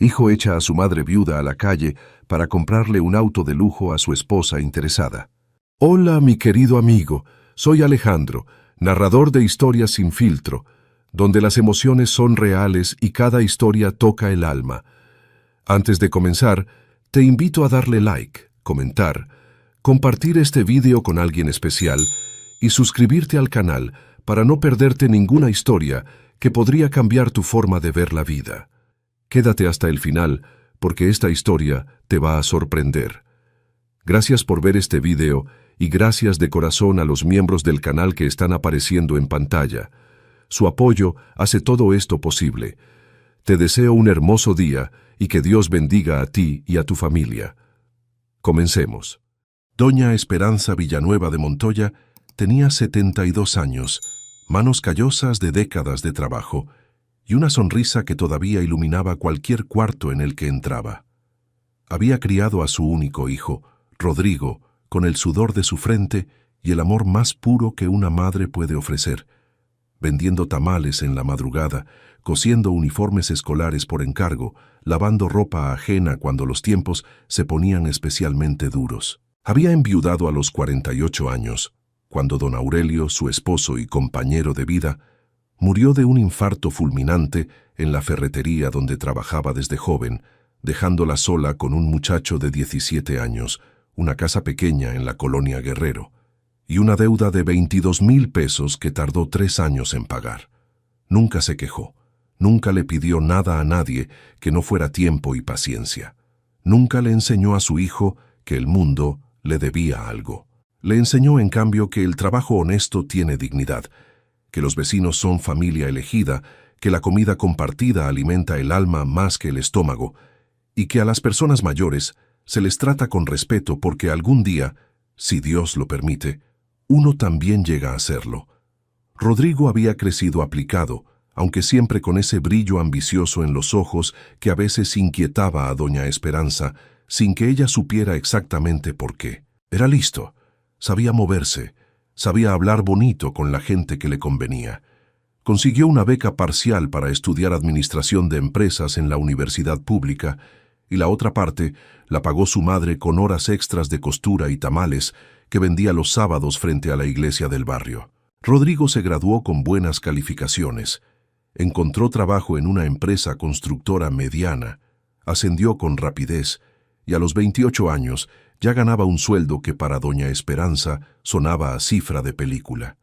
Hijo echa a su madre viuda a la calle para comprarle un auto de lujo a su esposa interesada. Hola, mi querido amigo, soy Alejandro, narrador de Historias sin filtro, donde las emociones son reales y cada historia toca el alma. Antes de comenzar, te invito a darle like, comentar, compartir este video con alguien especial y suscribirte al canal para no perderte ninguna historia que podría cambiar tu forma de ver la vida. Quédate hasta el final, porque esta historia te va a sorprender. Gracias por ver este video y gracias de corazón a los miembros del canal que están apareciendo en pantalla. Su apoyo hace todo esto posible. Te deseo un hermoso día y que Dios bendiga a ti y a tu familia. Comencemos. Doña Esperanza Villanueva de Montoya tenía 72 años, manos callosas de décadas de trabajo y una sonrisa que todavía iluminaba cualquier cuarto en el que entraba. Había criado a su único hijo, Rodrigo, con el sudor de su frente y el amor más puro que una madre puede ofrecer, vendiendo tamales en la madrugada, cosiendo uniformes escolares por encargo, lavando ropa ajena cuando los tiempos se ponían especialmente duros. Había enviudado a los 48 años, cuando don Aurelio, su esposo y compañero de vida, murió de un infarto fulminante en la ferretería donde trabajaba desde joven, dejándola sola con un muchacho de 17 años, una casa pequeña en la colonia Guerrero, y una deuda de 22,000 pesos que tardó 3 años en pagar. Nunca se quejó, nunca le pidió nada a nadie que no fuera tiempo y paciencia. Nunca le enseñó a su hijo que el mundo le debía algo. Le enseñó, en cambio, que el trabajo honesto tiene dignidad, que los vecinos son familia elegida, que la comida compartida alimenta el alma más que el estómago, y que a las personas mayores se les trata con respeto porque algún día, si Dios lo permite, uno también llega a serlo. Rodrigo había crecido aplicado, aunque siempre con ese brillo ambicioso en los ojos que a veces inquietaba a doña Esperanza, sin que ella supiera exactamente por qué. Era listo, sabía moverse, sabía hablar bonito con la gente que le convenía. Consiguió una beca parcial para estudiar administración de empresas en la universidad pública, y la otra parte la pagó su madre con horas extras de costura y tamales que vendía los sábados frente a la iglesia del barrio. Rodrigo se graduó con buenas calificaciones, encontró trabajo en una empresa constructora mediana, ascendió con rapidez y a los 28 años ya ganaba un sueldo que para doña Esperanza sonaba a cifra de película.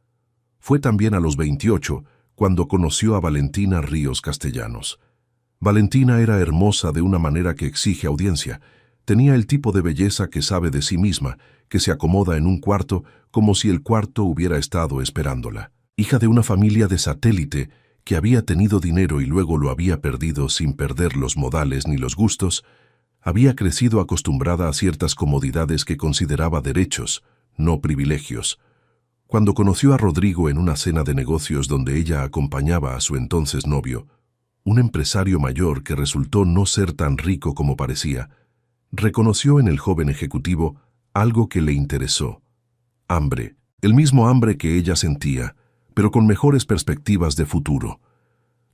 Fue también a los 28 cuando conoció a Valentina Ríos Castellanos. Valentina era hermosa de una manera que exige audiencia. Tenía el tipo de belleza que sabe de sí misma, que se acomoda en un cuarto como si el cuarto hubiera estado esperándola. Hija de una familia de satélite que había tenido dinero y luego lo había perdido sin perder los modales ni los gustos, había crecido acostumbrada a ciertas comodidades que consideraba derechos, no privilegios. Cuando conoció a Rodrigo en una cena de negocios donde ella acompañaba a su entonces novio, un empresario mayor que resultó no ser tan rico como parecía, reconoció en el joven ejecutivo algo que le interesó: hambre, el mismo hambre que ella sentía, pero con mejores perspectivas de futuro.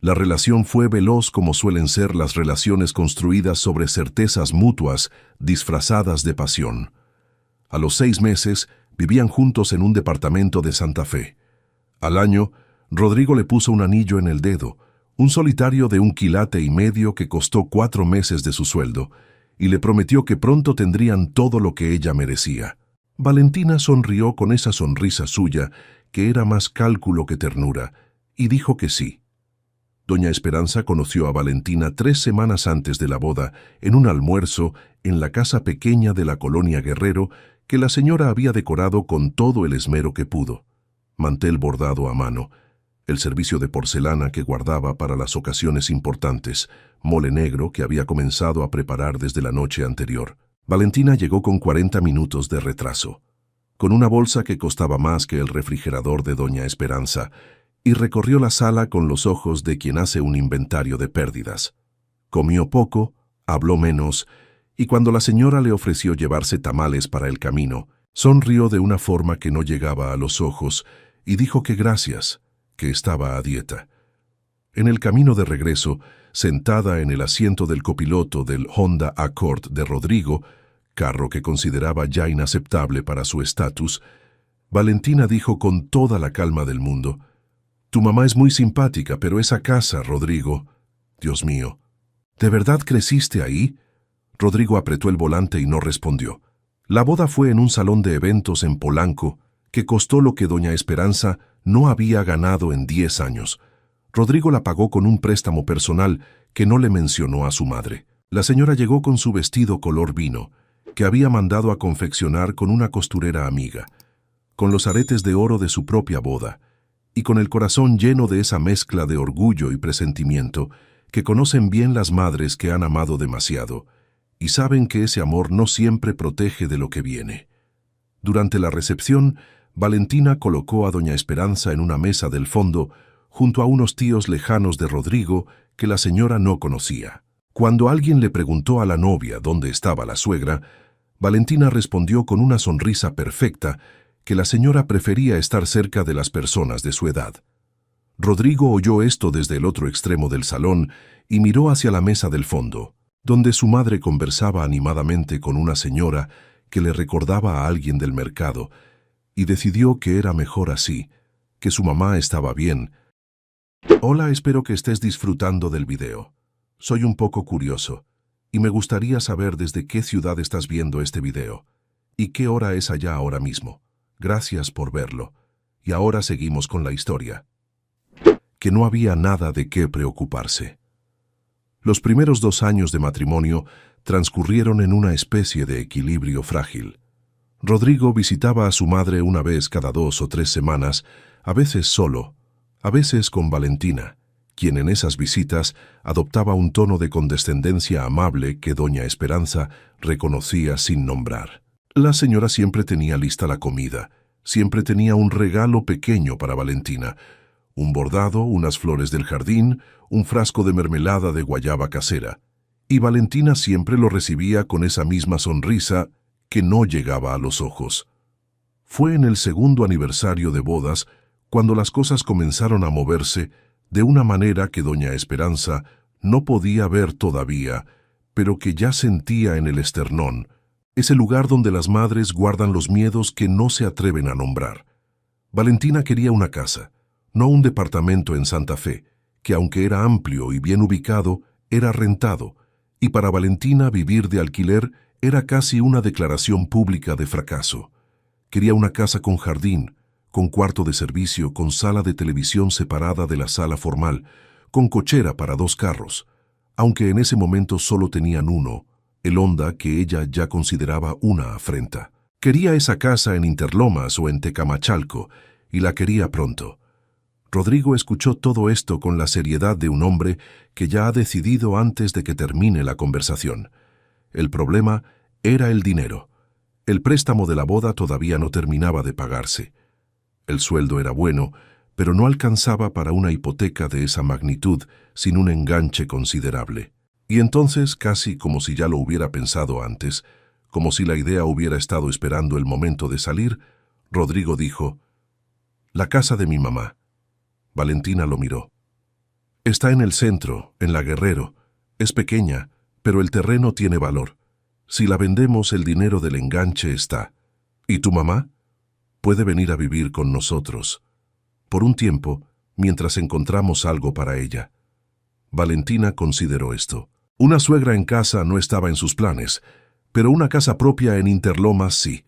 La relación fue veloz como suelen ser las relaciones construidas sobre certezas mutuas disfrazadas de pasión. A los 6 meses vivían juntos en un departamento de Santa Fe. Al año, Rodrigo le puso un anillo en el dedo, un solitario de 1,5 kg que costó 4 meses de su sueldo, y le prometió que pronto tendrían todo lo que ella merecía. Valentina sonrió con esa sonrisa suya, que era más cálculo que ternura, y dijo que sí. Doña Esperanza conoció a Valentina 3 semanas antes de la boda, en un almuerzo en la casa pequeña de la colonia Guerrero, que la señora había decorado con todo el esmero que pudo. Mantel bordado a mano, el servicio de porcelana que guardaba para las ocasiones importantes, mole negro que había comenzado a preparar desde la noche anterior. Valentina llegó con 40 minutos de retraso, con una bolsa que costaba más que el refrigerador de doña Esperanza, y recorrió la sala con los ojos de quien hace un inventario de pérdidas. Comió poco, habló menos, y cuando la señora le ofreció llevarse tamales para el camino, sonrió de una forma que no llegaba a los ojos y dijo que gracias, que estaba a dieta. En el camino de regreso, sentada en el asiento del copiloto del Honda Accord de Rodrigo, carro que consideraba ya inaceptable para su estatus, Valentina dijo con toda la calma del mundo: «Tu mamá es muy simpática, pero esa casa, Rodrigo... Dios mío, ¿de verdad creciste ahí?». Rodrigo apretó el volante y no respondió. La boda fue en un salón de eventos en Polanco, que costó lo que doña Esperanza no había ganado en 10 años. Rodrigo la pagó con un préstamo personal que no le mencionó a su madre. La señora llegó con su vestido color vino, que había mandado a confeccionar con una costurera amiga, con los aretes de oro de su propia boda, y con el corazón lleno de esa mezcla de orgullo y presentimiento que conocen bien las madres que han amado demasiado, y saben que ese amor no siempre protege de lo que viene. Durante la recepción, Valentina colocó a doña Esperanza en una mesa del fondo, junto a unos tíos lejanos de Rodrigo que la señora no conocía. Cuando alguien le preguntó a la novia dónde estaba la suegra, Valentina respondió con una sonrisa perfecta que la señora prefería estar cerca de las personas de su edad. Rodrigo oyó esto desde el otro extremo del salón y miró hacia la mesa del fondo, donde su madre conversaba animadamente con una señora que le recordaba a alguien del mercado, y decidió que era mejor así, que su mamá estaba bien. «Hola, espero que estés disfrutando del video. Soy un poco curioso, y me gustaría saber desde qué ciudad estás viendo este video, y qué hora es allá ahora mismo. Gracias por verlo. Y ahora seguimos con la historia». Que no había nada de qué preocuparse. Los primeros 2 años de matrimonio transcurrieron en una especie de equilibrio frágil. Rodrigo visitaba a su madre una vez cada 2 o 3 semanas, a veces solo, a veces con Valentina, quien en esas visitas adoptaba un tono de condescendencia amable que doña Esperanza reconocía sin nombrar. La señora siempre tenía lista la comida, siempre tenía un regalo pequeño para Valentina, un bordado, unas flores del jardín, un frasco de mermelada de guayaba casera, y Valentina siempre lo recibía con esa misma sonrisa que no llegaba a los ojos. Fue en el 2º aniversario de bodas cuando las cosas comenzaron a moverse de una manera que doña Esperanza no podía ver todavía, pero que ya sentía en el esternón, ese lugar donde las madres guardan los miedos que no se atreven a nombrar. Valentina quería una casa, no un departamento en Santa Fe, que aunque era amplio y bien ubicado, era rentado, y para Valentina vivir de alquiler era casi una declaración pública de fracaso. Quería una casa con jardín, con cuarto de servicio, con sala de televisión separada de la sala formal, con cochera para 2 carros, aunque en ese momento solo tenían uno, el Honda que ella ya consideraba una afrenta. Quería esa casa en Interlomas o en Tecamachalco, y la quería pronto. Rodrigo escuchó todo esto con la seriedad de un hombre que ya ha decidido antes de que termine la conversación. El problema era el dinero. El préstamo de la boda todavía no terminaba de pagarse. El sueldo era bueno, pero no alcanzaba para una hipoteca de esa magnitud sin un enganche considerable. Y entonces, casi como si ya lo hubiera pensado antes, como si la idea hubiera estado esperando el momento de salir, Rodrigo dijo: «La casa de mi mamá». Valentina lo miró. «Está en el centro, en La Guerrero. Es pequeña, pero el terreno tiene valor. Si la vendemos, el dinero del enganche está. ¿Y tu mamá? Puede venir a vivir con nosotros. Por un tiempo, mientras encontramos algo para ella». Valentina consideró esto. Una suegra en casa no estaba en sus planes, pero una casa propia en Interlomas sí.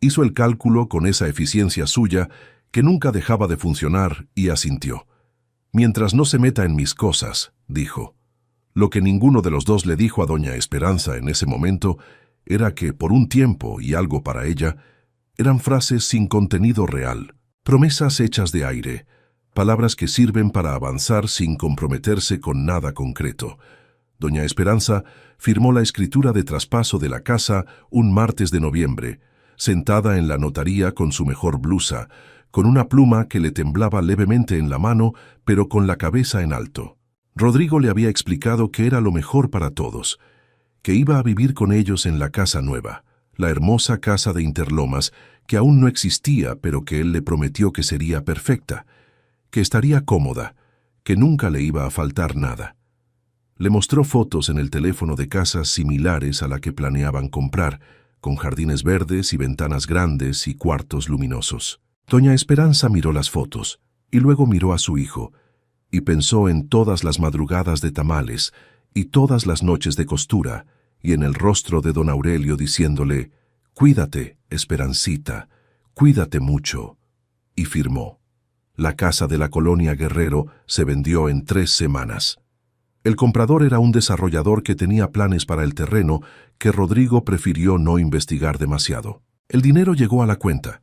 Hizo el cálculo con esa eficiencia suya que nunca dejaba de funcionar y asintió. «Mientras no se meta en mis cosas», dijo. Lo que ninguno de los dos le dijo a doña Esperanza en ese momento era que por un tiempo y algo para ella eran frases sin contenido real, promesas hechas de aire, palabras que sirven para avanzar sin comprometerse con nada concreto. Doña Esperanza firmó la escritura de traspaso de la casa un martes de noviembre, sentada en la notaría con su mejor blusa, con una pluma que le temblaba levemente en la mano, pero con la cabeza en alto. Rodrigo le había explicado que era lo mejor para todos, que iba a vivir con ellos en la casa nueva, la hermosa casa de Interlomas, que aún no existía, pero que él le prometió que sería perfecta, que estaría cómoda, que nunca le iba a faltar nada. Le mostró fotos en el teléfono de casas similares a la que planeaban comprar, con jardines verdes y ventanas grandes y cuartos luminosos. Doña Esperanza miró las fotos y luego miró a su hijo y pensó en todas las madrugadas de tamales y todas las noches de costura y en el rostro de don Aurelio diciéndole: «Cuídate, Esperancita, cuídate mucho», y firmó. La casa de la colonia Guerrero se vendió en 3 semanas. El comprador era un desarrollador que tenía planes para el terreno que Rodrigo prefirió no investigar demasiado. El dinero llegó a la cuenta,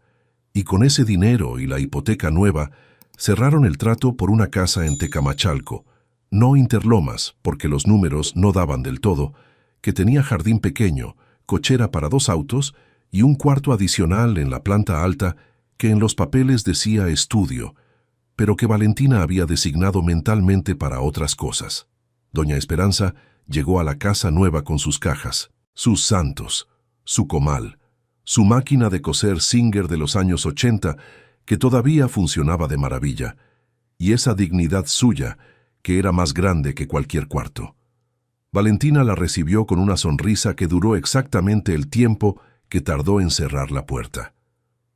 y con ese dinero y la hipoteca nueva, cerraron el trato por una casa en Tecamachalco, no Interlomas, porque los números no daban del todo, que tenía jardín pequeño, cochera para 2 autos y un cuarto adicional en la planta alta que en los papeles decía estudio, pero que Valentina había designado mentalmente para otras cosas. Doña Esperanza llegó a la casa nueva con sus cajas, sus santos, su comal, su máquina de coser Singer de los años 80, que todavía funcionaba de maravilla, y esa dignidad suya, que era más grande que cualquier cuarto. Valentina la recibió con una sonrisa que duró exactamente el tiempo que tardó en cerrar la puerta.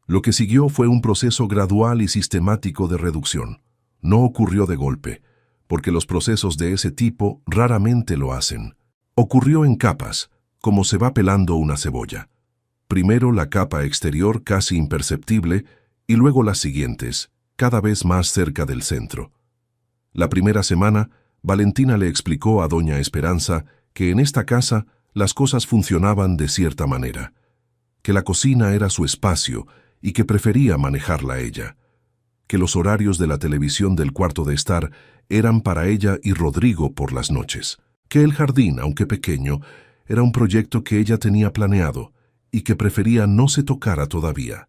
Lo que siguió fue un proceso gradual y sistemático de reducción. No ocurrió de golpe, porque los procesos de ese tipo raramente lo hacen. Ocurrió en capas, como se va pelando una cebolla. Primero la capa exterior casi imperceptible y luego las siguientes, cada vez más cerca del centro. La primera semana, Valentina le explicó a doña Esperanza que en esta casa las cosas funcionaban de cierta manera, que la cocina era su espacio y que prefería manejarla ella, que los horarios de la televisión del cuarto de estar eran para ella y Rodrigo por las noches, que el jardín, aunque pequeño, era un proyecto que ella tenía planeado y que prefería no se tocara todavía.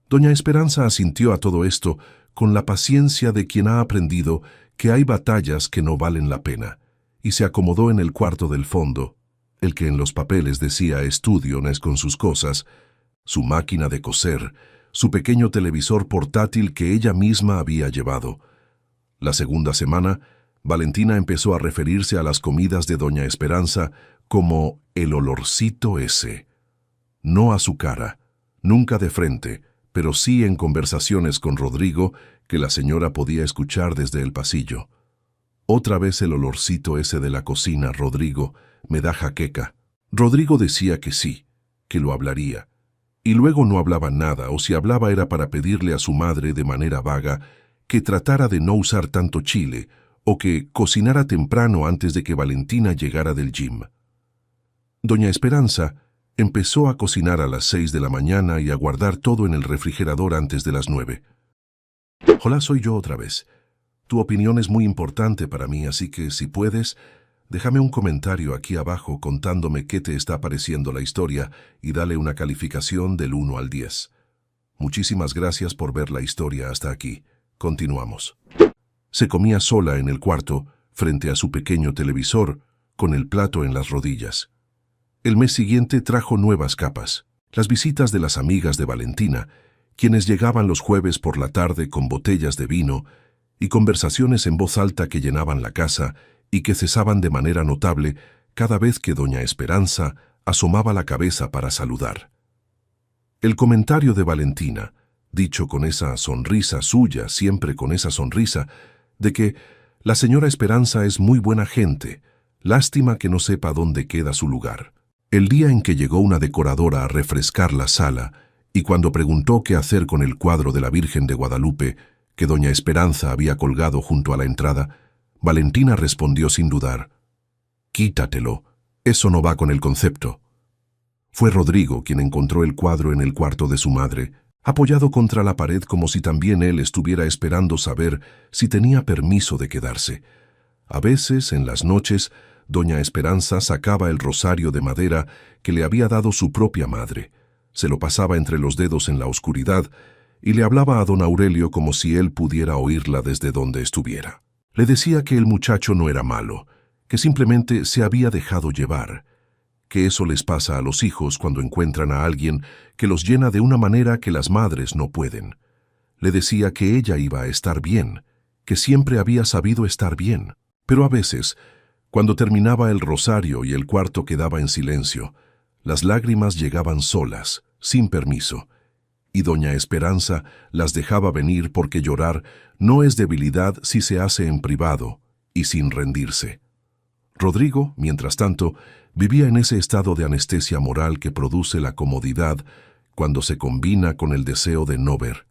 Doña Esperanza asintió a todo esto con la paciencia de quien ha aprendido que hay batallas que no valen la pena, y se acomodó en el cuarto del fondo, el que en los papeles decía estudio con sus cosas, su máquina de coser, su pequeño televisor portátil que ella misma había llevado. La segunda semana, Valentina empezó a referirse a las comidas de doña Esperanza como el olorcito ese. No a su cara, nunca de frente, pero sí en conversaciones con Rodrigo que la señora podía escuchar desde el pasillo. Otra vez el olorcito ese de la cocina, Rodrigo, me da jaqueca. Rodrigo decía que sí, que lo hablaría. Y luego no hablaba nada, o si hablaba era para pedirle a su madre de manera vaga que tratara de no usar tanto chile o que cocinara temprano antes de que Valentina llegara del gym. Doña Esperanza empezó a cocinar a las 6 de la mañana y a guardar todo en el refrigerador antes de las 9. Hola, soy yo otra vez. Tu opinión es muy importante para mí, así que si puedes, déjame un comentario aquí abajo contándome qué te está pareciendo la historia y dale una calificación del 1 al 10. Muchísimas gracias por ver la historia hasta aquí. Continuamos. Se comía sola en el cuarto, frente a su pequeño televisor, con el plato en las rodillas. El mes siguiente trajo nuevas capas, las visitas de las amigas de Valentina, quienes llegaban los jueves por la tarde con botellas de vino y conversaciones en voz alta que llenaban la casa y que cesaban de manera notable cada vez que doña Esperanza asomaba la cabeza para saludar. El comentario de Valentina, dicho con esa sonrisa suya, siempre con esa sonrisa, de que la señora Esperanza es muy buena gente, lástima que no sepa dónde queda su lugar. El día en que llegó una decoradora a refrescar la sala y cuando preguntó qué hacer con el cuadro de la Virgen de Guadalupe que doña Esperanza había colgado junto a la entrada, Valentina respondió sin dudar: «Quítatelo, eso no va con el concepto». Fue Rodrigo quien encontró el cuadro en el cuarto de su madre, apoyado contra la pared como si también él estuviera esperando saber si tenía permiso de quedarse. A veces, en las noches, doña Esperanza sacaba el rosario de madera que le había dado su propia madre, se lo pasaba entre los dedos en la oscuridad y le hablaba a don Aurelio como si él pudiera oírla desde donde estuviera. Le decía que el muchacho no era malo, que simplemente se había dejado llevar, que eso les pasa a los hijos cuando encuentran a alguien que los llena de una manera que las madres no pueden. Le decía que ella iba a estar bien, que siempre había sabido estar bien, pero a veces, Cuando terminaba el rosario y el cuarto quedaba en silencio, las lágrimas llegaban solas, sin permiso, y doña Esperanza las dejaba venir porque llorar no es debilidad si se hace en privado y sin rendirse. Rodrigo, mientras tanto, vivía en ese estado de anestesia moral que produce la comodidad cuando se combina con el deseo de no ver.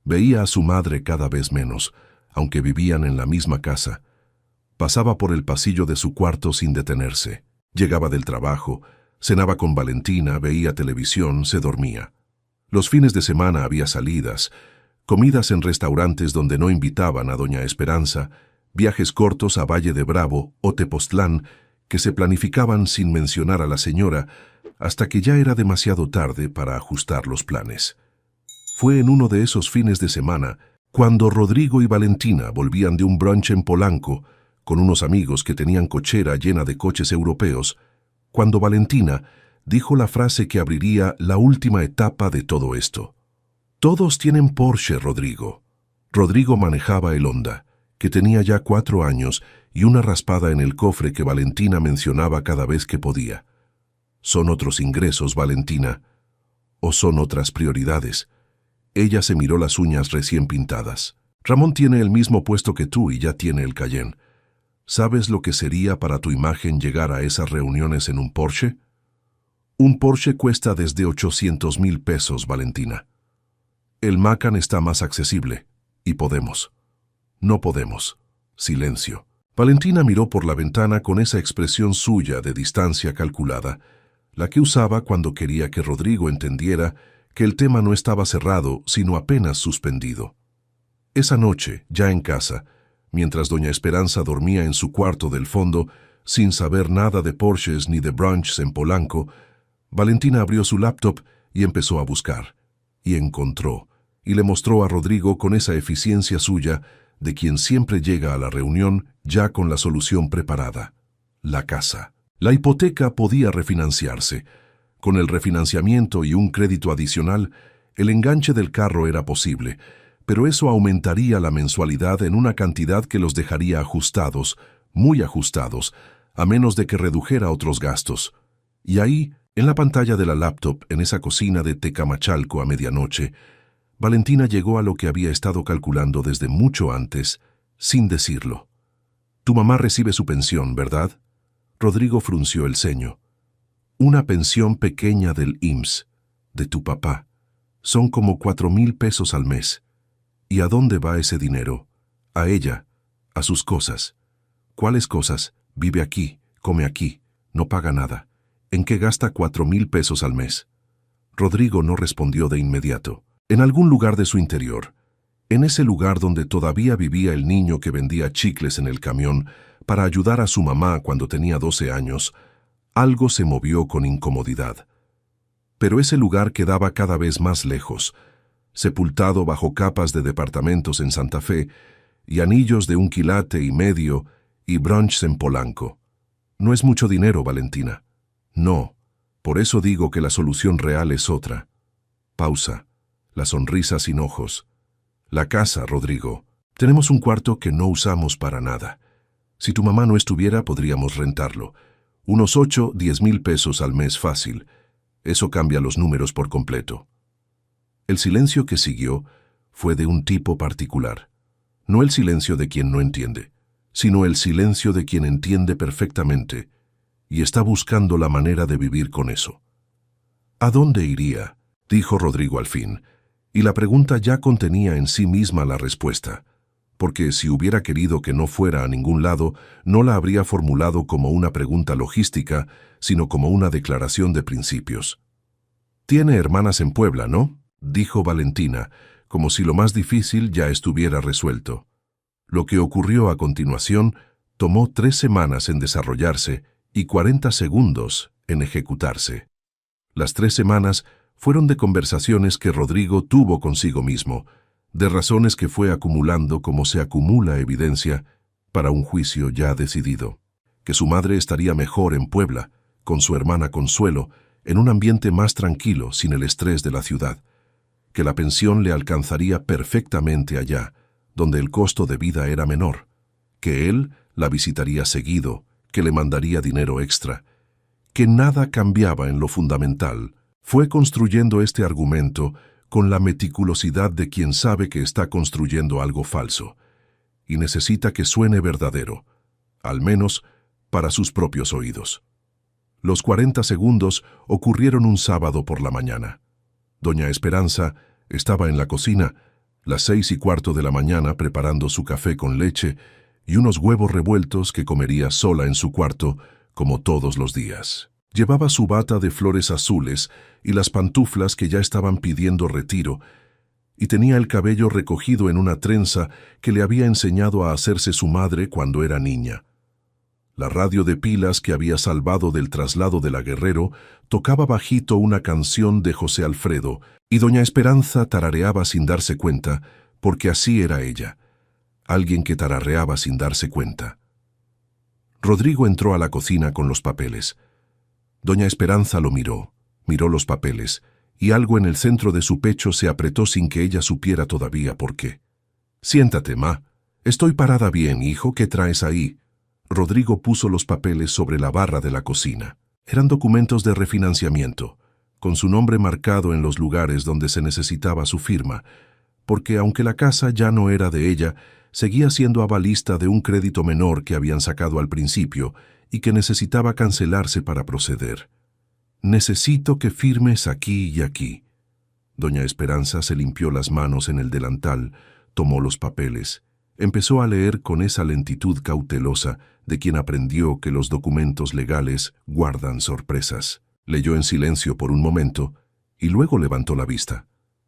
Veía a su madre cada vez menos, aunque vivían en la misma casa. Pasaba por el pasillo de su cuarto sin detenerse. Llegaba del trabajo, cenaba con Valentina, veía televisión, se dormía. Los fines de semana había salidas, comidas en restaurantes donde no invitaban a doña Esperanza, viajes cortos a Valle de Bravo o Tepoztlán que se planificaban sin mencionar a la señora hasta que ya era demasiado tarde para ajustar los planes. Fue en uno de esos fines de semana cuando Rodrigo y Valentina volvían de un brunch en Polanco con unos amigos que tenían cochera llena de coches europeos, cuando Valentina dijo la frase que abriría la última etapa de todo esto. «Todos tienen Porsche, Rodrigo». Rodrigo manejaba el Honda, que tenía ya 4 años y una raspada en el cofre que Valentina mencionaba cada vez que podía. «Son otros ingresos, Valentina. ¿O son otras prioridades?» Ella se miró las uñas recién pintadas. «Ramón tiene el mismo puesto que tú y ya tiene el Cayenne. ¿Sabes lo que sería para tu imagen llegar a esas reuniones en un Porsche?» «Un Porsche cuesta desde 800,000 pesos, Valentina. El Macan está más accesible. Y podemos». «No podemos». Silencio. Valentina miró por la ventana con esa expresión suya de distancia calculada, la que usaba cuando quería que Rodrigo entendiera que el tema no estaba cerrado, sino apenas suspendido. Esa noche, ya en casa, mientras doña Esperanza dormía en su cuarto del fondo, sin saber nada de Porsches ni de brunches en Polanco, Valentina abrió su laptop y empezó a buscar. Y encontró, y le mostró a Rodrigo con esa eficiencia suya de quien siempre llega a la reunión ya con la solución preparada: la casa. La hipoteca podía refinanciarse. Con el refinanciamiento y un crédito adicional, el enganche del carro era posible, pero eso aumentaría la mensualidad en una cantidad que los dejaría ajustados, muy ajustados, a menos de que redujera otros gastos. Y ahí, en la pantalla de la laptop, en esa cocina de Tecamachalco a medianoche, Valentina llegó a lo que había estado calculando desde mucho antes, sin decirlo. «Tu mamá recibe su pensión, ¿verdad?» Rodrigo frunció el ceño. «Una pensión pequeña del IMSS, de tu papá. Son como 4,000 pesos al mes. ¿Y a dónde va ese dinero?» «A ella, a sus cosas». «¿Cuáles cosas? Vive aquí, come aquí, no paga nada. ¿En qué gasta 4,000 pesos al mes?» Rodrigo no respondió de inmediato. En algún lugar de su interior, en ese lugar donde todavía vivía el niño que vendía chicles en el camión para ayudar a su mamá cuando tenía 12 años, algo se movió con incomodidad. Pero ese lugar quedaba cada vez más lejos, sepultado bajo capas de departamentos en Santa Fe y anillos de 1,5 kg y brunches en Polanco. «No es mucho dinero, Valentina». «No, por eso digo que la solución real es otra». Pausa. La sonrisa sin ojos. «La casa, Rodrigo. Tenemos un cuarto que no usamos para nada. Si tu mamá no estuviera, podríamos rentarlo. Unos 8-10,000 pesos al mes fácil. Eso cambia los números por completo». El silencio que siguió fue de un tipo particular. No el silencio de quien no entiende, sino el silencio de quien entiende perfectamente y está buscando la manera de vivir con eso. «¿A dónde iría?», dijo Rodrigo al fin. Y la pregunta ya contenía en sí misma la respuesta, porque si hubiera querido que no fuera a ningún lado, no la habría formulado como una pregunta logística, sino como una declaración de principios. «Tiene hermanas en Puebla, ¿no?», dijo Valentina, como si lo más difícil ya estuviera resuelto. Lo que ocurrió a continuación tomó 3 semanas en desarrollarse y 40 segundos en ejecutarse. Las 3 semanas fueron de conversaciones que Rodrigo tuvo consigo mismo, de razones que fue acumulando como se acumula evidencia para un juicio ya decidido. Que su madre estaría mejor en Puebla, con su hermana Consuelo, en un ambiente más tranquilo, sin el estrés de la ciudad. Que la pensión le alcanzaría perfectamente allá, donde el costo de vida era menor. Que él la visitaría seguido, que le mandaría dinero extra, que nada cambiaba en lo fundamental. Fue construyendo este argumento con la meticulosidad de quien sabe que está construyendo algo falso, y necesita que suene verdadero, al menos para sus propios oídos. Los 40 segundos ocurrieron un sábado por la mañana. Doña Esperanza estaba en la cocina, las 6:15 de la mañana, preparando su café con leche y unos huevos revueltos que comería sola en su cuarto, como todos los días. Llevaba su bata de flores azules y las pantuflas que ya estaban pidiendo retiro, y tenía el cabello recogido en una trenza que le había enseñado a hacerse su madre cuando era niña. La radio de pilas que había salvado del traslado de la Guerrero tocaba bajito una canción de José Alfredo, y doña Esperanza tarareaba sin darse cuenta, porque así era ella, alguien que tarareaba sin darse cuenta. Rodrigo entró a la cocina con los papeles. Doña Esperanza lo miró los papeles, y algo en el centro de su pecho se apretó sin que ella supiera todavía por qué. «Siéntate, ma. Estoy parada bien, hijo, ¿qué traes ahí?» Rodrigo puso los papeles sobre la barra de la cocina. Eran documentos de refinanciamiento, con su nombre marcado en los lugares donde se necesitaba su firma, porque aunque la casa ya no era de ella, seguía siendo avalista de un crédito menor que habían sacado al principio y que necesitaba cancelarse para proceder. «Necesito que firmes aquí y aquí». Doña Esperanza se limpió las manos en el delantal, tomó los papeles, empezó a leer con esa lentitud cautelosa de quien aprendió que los documentos legales guardan sorpresas. Leyó en silencio por un momento y luego levantó la vista.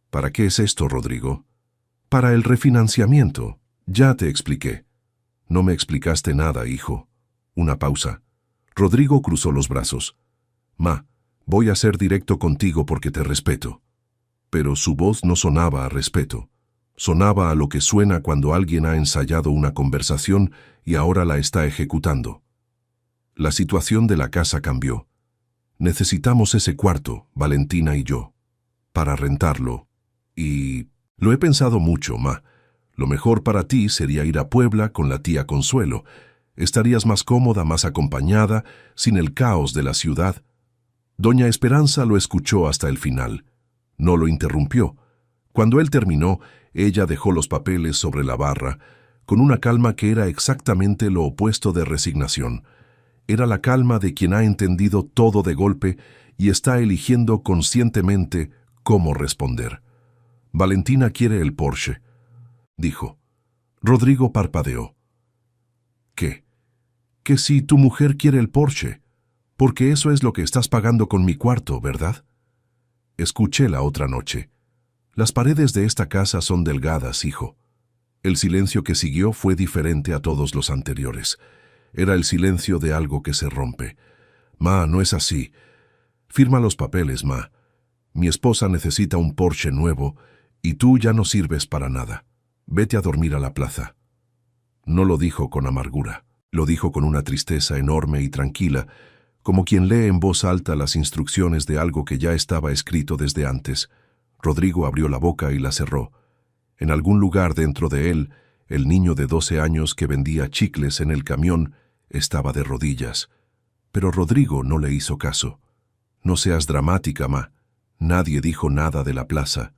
«¿Para qué es esto, Rodrigo?» «Para el refinanciamiento. Ya te expliqué». «No me explicaste nada, hijo». Una pausa. Rodrigo cruzó los brazos. «Ma, voy a ser directo contigo porque te respeto». Pero su voz no sonaba a respeto. Sonaba a lo que suena cuando alguien ha ensayado una conversación y ahora la está ejecutando. La situación de la casa cambió. Necesitamos ese cuarto, Valentina y yo, para rentarlo. Y lo he pensado mucho, ma. Lo mejor para ti sería ir a Puebla con la tía Consuelo. Estarías más cómoda, más acompañada, sin el caos de la ciudad. Doña Esperanza lo escuchó hasta el final. No lo interrumpió. Cuando él terminó, ella dejó los papeles sobre la barra, con una calma que era exactamente lo opuesto de resignación. Era la calma de quien ha entendido todo de golpe y está eligiendo conscientemente cómo responder. «Valentina quiere el Porsche», dijo. Rodrigo parpadeó. «¿Qué? Que si tu mujer quiere el Porsche, porque eso es lo que estás pagando con mi cuarto, ¿verdad?» Escuché la otra noche. «Las paredes de esta casa son delgadas, hijo». El silencio que siguió fue diferente a todos los anteriores. Era el silencio de algo que se rompe. «Ma, no es así. Firma los papeles, ma. Mi esposa necesita un Porsche nuevo y tú ya no sirves para nada. Vete a dormir a la plaza». No lo dijo con amargura. Lo dijo con una tristeza enorme y tranquila, como quien lee en voz alta las instrucciones de algo que ya estaba escrito desde antes. Rodrigo abrió la boca y la cerró. En algún lugar dentro de él, el niño de 12 años que vendía chicles en el camión estaba de rodillas. Pero Rodrigo no le hizo caso. «No seas dramática, ma. Nadie dijo nada de la plaza».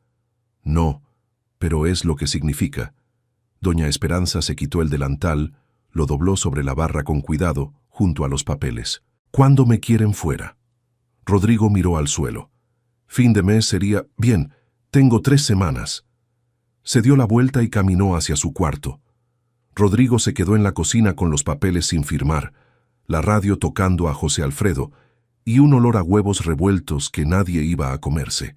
«No, pero es lo que significa». Doña Esperanza se quitó el delantal, lo dobló sobre la barra con cuidado, junto a los papeles. «¿Cuándo me quieren fuera?» Rodrigo miró al suelo. «Fin de mes sería... Bien, tengo 3 semanas». Se dio la vuelta y caminó hacia su cuarto. Rodrigo se quedó en la cocina con los papeles sin firmar, la radio tocando a José Alfredo y un olor a huevos revueltos que nadie iba a comerse.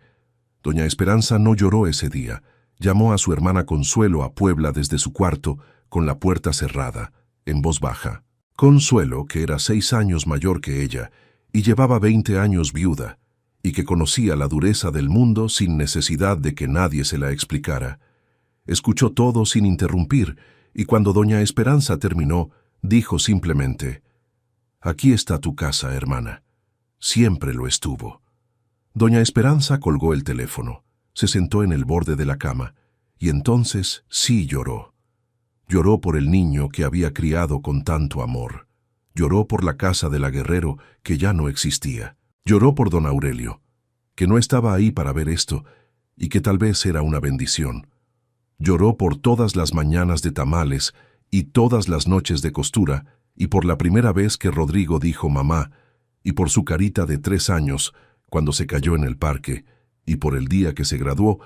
Doña Esperanza no lloró ese día. Llamó a su hermana Consuelo a Puebla desde su cuarto, con la puerta cerrada, en voz baja. Consuelo, que era 6 años mayor que ella y llevaba 20 años viuda, y que conocía la dureza del mundo sin necesidad de que nadie se la explicara. Escuchó todo sin interrumpir, y cuando doña Esperanza terminó, dijo simplemente: «Aquí está tu casa, hermana. Siempre lo estuvo». Doña Esperanza colgó el teléfono, se sentó en el borde de la cama, y entonces sí lloró. Lloró por el niño que había criado con tanto amor. Lloró por la casa de la Guerrero, que ya no existía. Lloró por don Aurelio, que no estaba ahí para ver esto, y que tal vez era una bendición. Lloró por todas las mañanas de tamales y todas las noches de costura, y por la primera vez que Rodrigo dijo mamá, y por su carita de 3 años, cuando se cayó en el parque, y por el día que se graduó,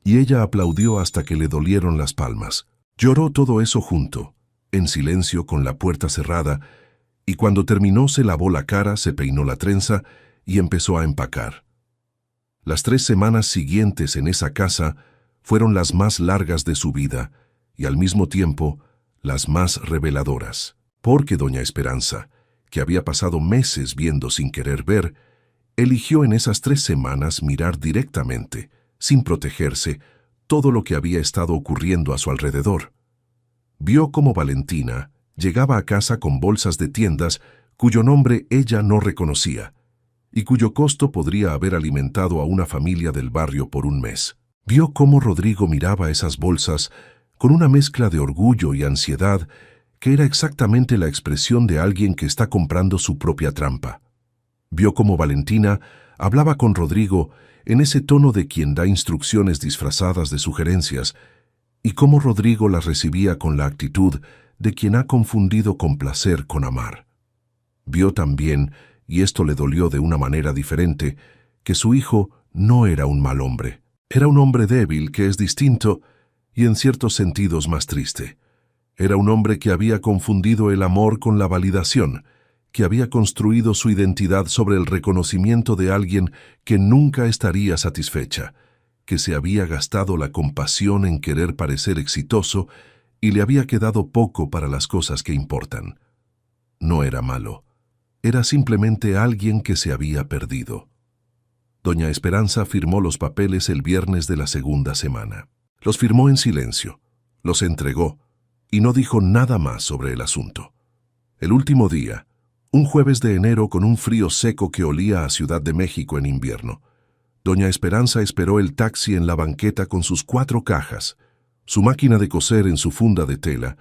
y ella aplaudió hasta que le dolieron las palmas. Lloró todo eso junto, en silencio con la puerta cerrada, y cuando terminó se lavó la cara, se peinó la trenza y empezó a empacar. Las 3 semanas siguientes en esa casa fueron las más largas de su vida y al mismo tiempo las más reveladoras, porque doña Esperanza, que había pasado meses viendo sin querer ver, eligió en esas 3 semanas mirar directamente, sin protegerse, todo lo que había estado ocurriendo a su alrededor. Vio cómo Valentina llegaba a casa con bolsas de tiendas cuyo nombre ella no reconocía y cuyo costo podría haber alimentado a una familia del barrio por un mes. Vio cómo Rodrigo miraba esas bolsas con una mezcla de orgullo y ansiedad que era exactamente la expresión de alguien que está comprando su propia trampa. Vio cómo Valentina hablaba con Rodrigo en ese tono de quien da instrucciones disfrazadas de sugerencias, y cómo Rodrigo las recibía con la actitud de quien ha confundido complacer con amar. Vio también, y esto le dolió de una manera diferente, que su hijo no era un mal hombre. Era un hombre débil que es distinto y en ciertos sentidos más triste. Era un hombre que había confundido el amor con la validación, que había construido su identidad sobre el reconocimiento de alguien que nunca estaría satisfecha, que se había gastado la compasión en querer parecer exitoso y le había quedado poco para las cosas que importan. No era malo, era simplemente alguien que se había perdido. Doña Esperanza firmó los papeles el viernes de la segunda semana. Los firmó en silencio, los entregó y no dijo nada más sobre el asunto. El último día, un jueves de enero con un frío seco que olía a Ciudad de México en invierno, doña Esperanza esperó el taxi en la banqueta con sus 4 cajas, su máquina de coser en su funda de tela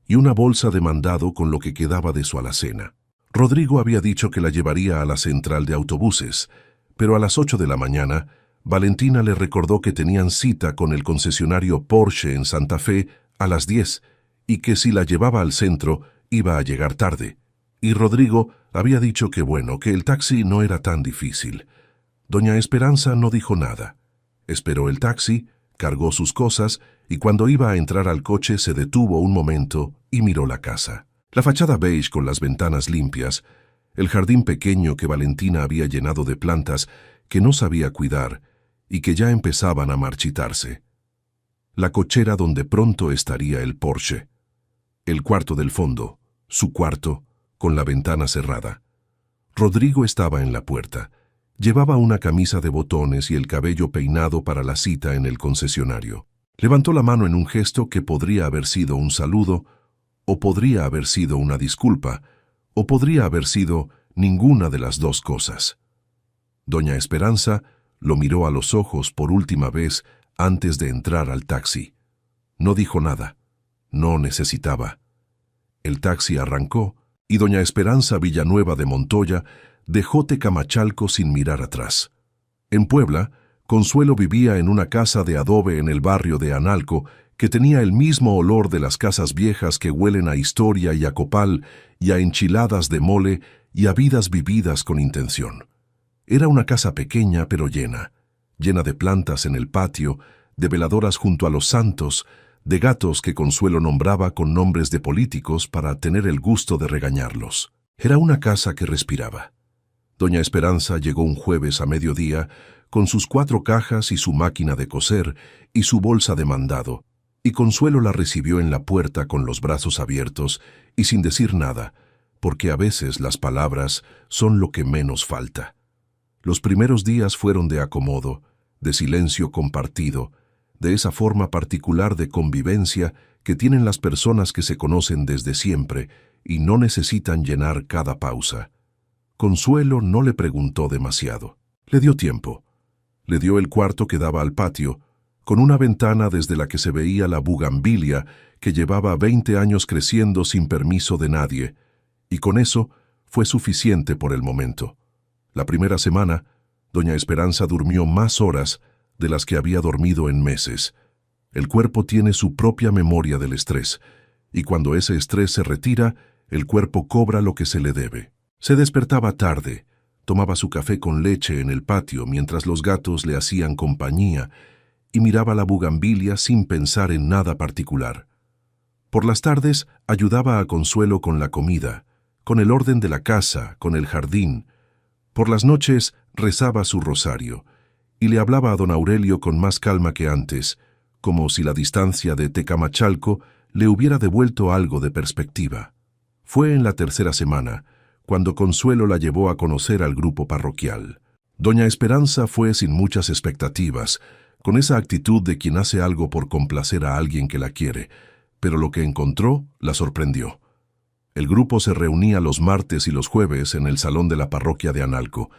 y una bolsa de mandado con lo que quedaba de su alacena. Rodrigo había dicho que la llevaría a la central de autobuses, pero a las 8 de la mañana, Valentina le recordó que tenían cita con el concesionario Porsche en Santa Fe a las 10 y que si la llevaba al centro iba a llegar tarde. Y Rodrigo había dicho que bueno, que el taxi no era tan difícil. Doña Esperanza no dijo nada. Esperó el taxi, cargó sus cosas y cuando iba a entrar al coche se detuvo un momento y miró la casa. La fachada beige con las ventanas limpias, el jardín pequeño que Valentina había llenado de plantas que no sabía cuidar y que ya empezaban a marchitarse. La cochera donde pronto estaría el Porsche. El cuarto del fondo, su cuarto, con la ventana cerrada. Rodrigo estaba en la puerta. Llevaba una camisa de botones y el cabello peinado para la cita en el concesionario. Levantó la mano en un gesto que podría haber sido un saludo, o podría haber sido una disculpa, o podría haber sido ninguna de las dos cosas. Doña Esperanza lo miró a los ojos por última vez antes de entrar al taxi. No dijo nada. No necesitaba. El taxi arrancó y doña Esperanza Villanueva de Montoya dejó Tecamachalco sin mirar atrás. En Puebla, Consuelo vivía en una casa de adobe en el barrio de Analco que tenía el mismo olor de las casas viejas que huelen a historia y a copal y a enchiladas de mole y a vidas vividas con intención. Era una casa pequeña pero llena de plantas en el patio, de veladoras junto a los santos, de gatos que Consuelo nombraba con nombres de políticos para tener el gusto de regañarlos. Era una casa que respiraba. Doña Esperanza llegó un jueves a mediodía con sus 4 cajas y su máquina de coser y su bolsa de mandado, y Consuelo la recibió en la puerta con los brazos abiertos y sin decir nada, porque a veces las palabras son lo que menos falta. Los primeros días fueron de acomodo, de silencio compartido, de esa forma particular de convivencia que tienen las personas que se conocen desde siempre y no necesitan llenar cada pausa. Consuelo no le preguntó demasiado. Le dio tiempo. Le dio el cuarto que daba al patio, con una ventana desde la que se veía la bugambilia que llevaba 20 años creciendo sin permiso de nadie, y con eso fue suficiente por el momento. La primera semana, doña Esperanza durmió más horas de las que había dormido en meses. El cuerpo tiene su propia memoria del estrés, y cuando ese estrés se retira, el cuerpo cobra lo que se le debe. Se despertaba tarde, tomaba su café con leche en el patio mientras los gatos le hacían compañía y miraba la bugambilia sin pensar en nada particular. Por las tardes ayudaba a Consuelo con la comida, con el orden de la casa, con el jardín. Por las noches rezaba su rosario y le hablaba a don Aurelio con más calma que antes, como si la distancia de Tecamachalco le hubiera devuelto algo de perspectiva. Fue en la tercera semana, cuando Consuelo la llevó a conocer al grupo parroquial. Doña Esperanza fue sin muchas expectativas, con esa actitud de quien hace algo por complacer a alguien que la quiere, pero lo que encontró la sorprendió. El grupo se reunía los martes y los jueves en el salón de la parroquia de Analco.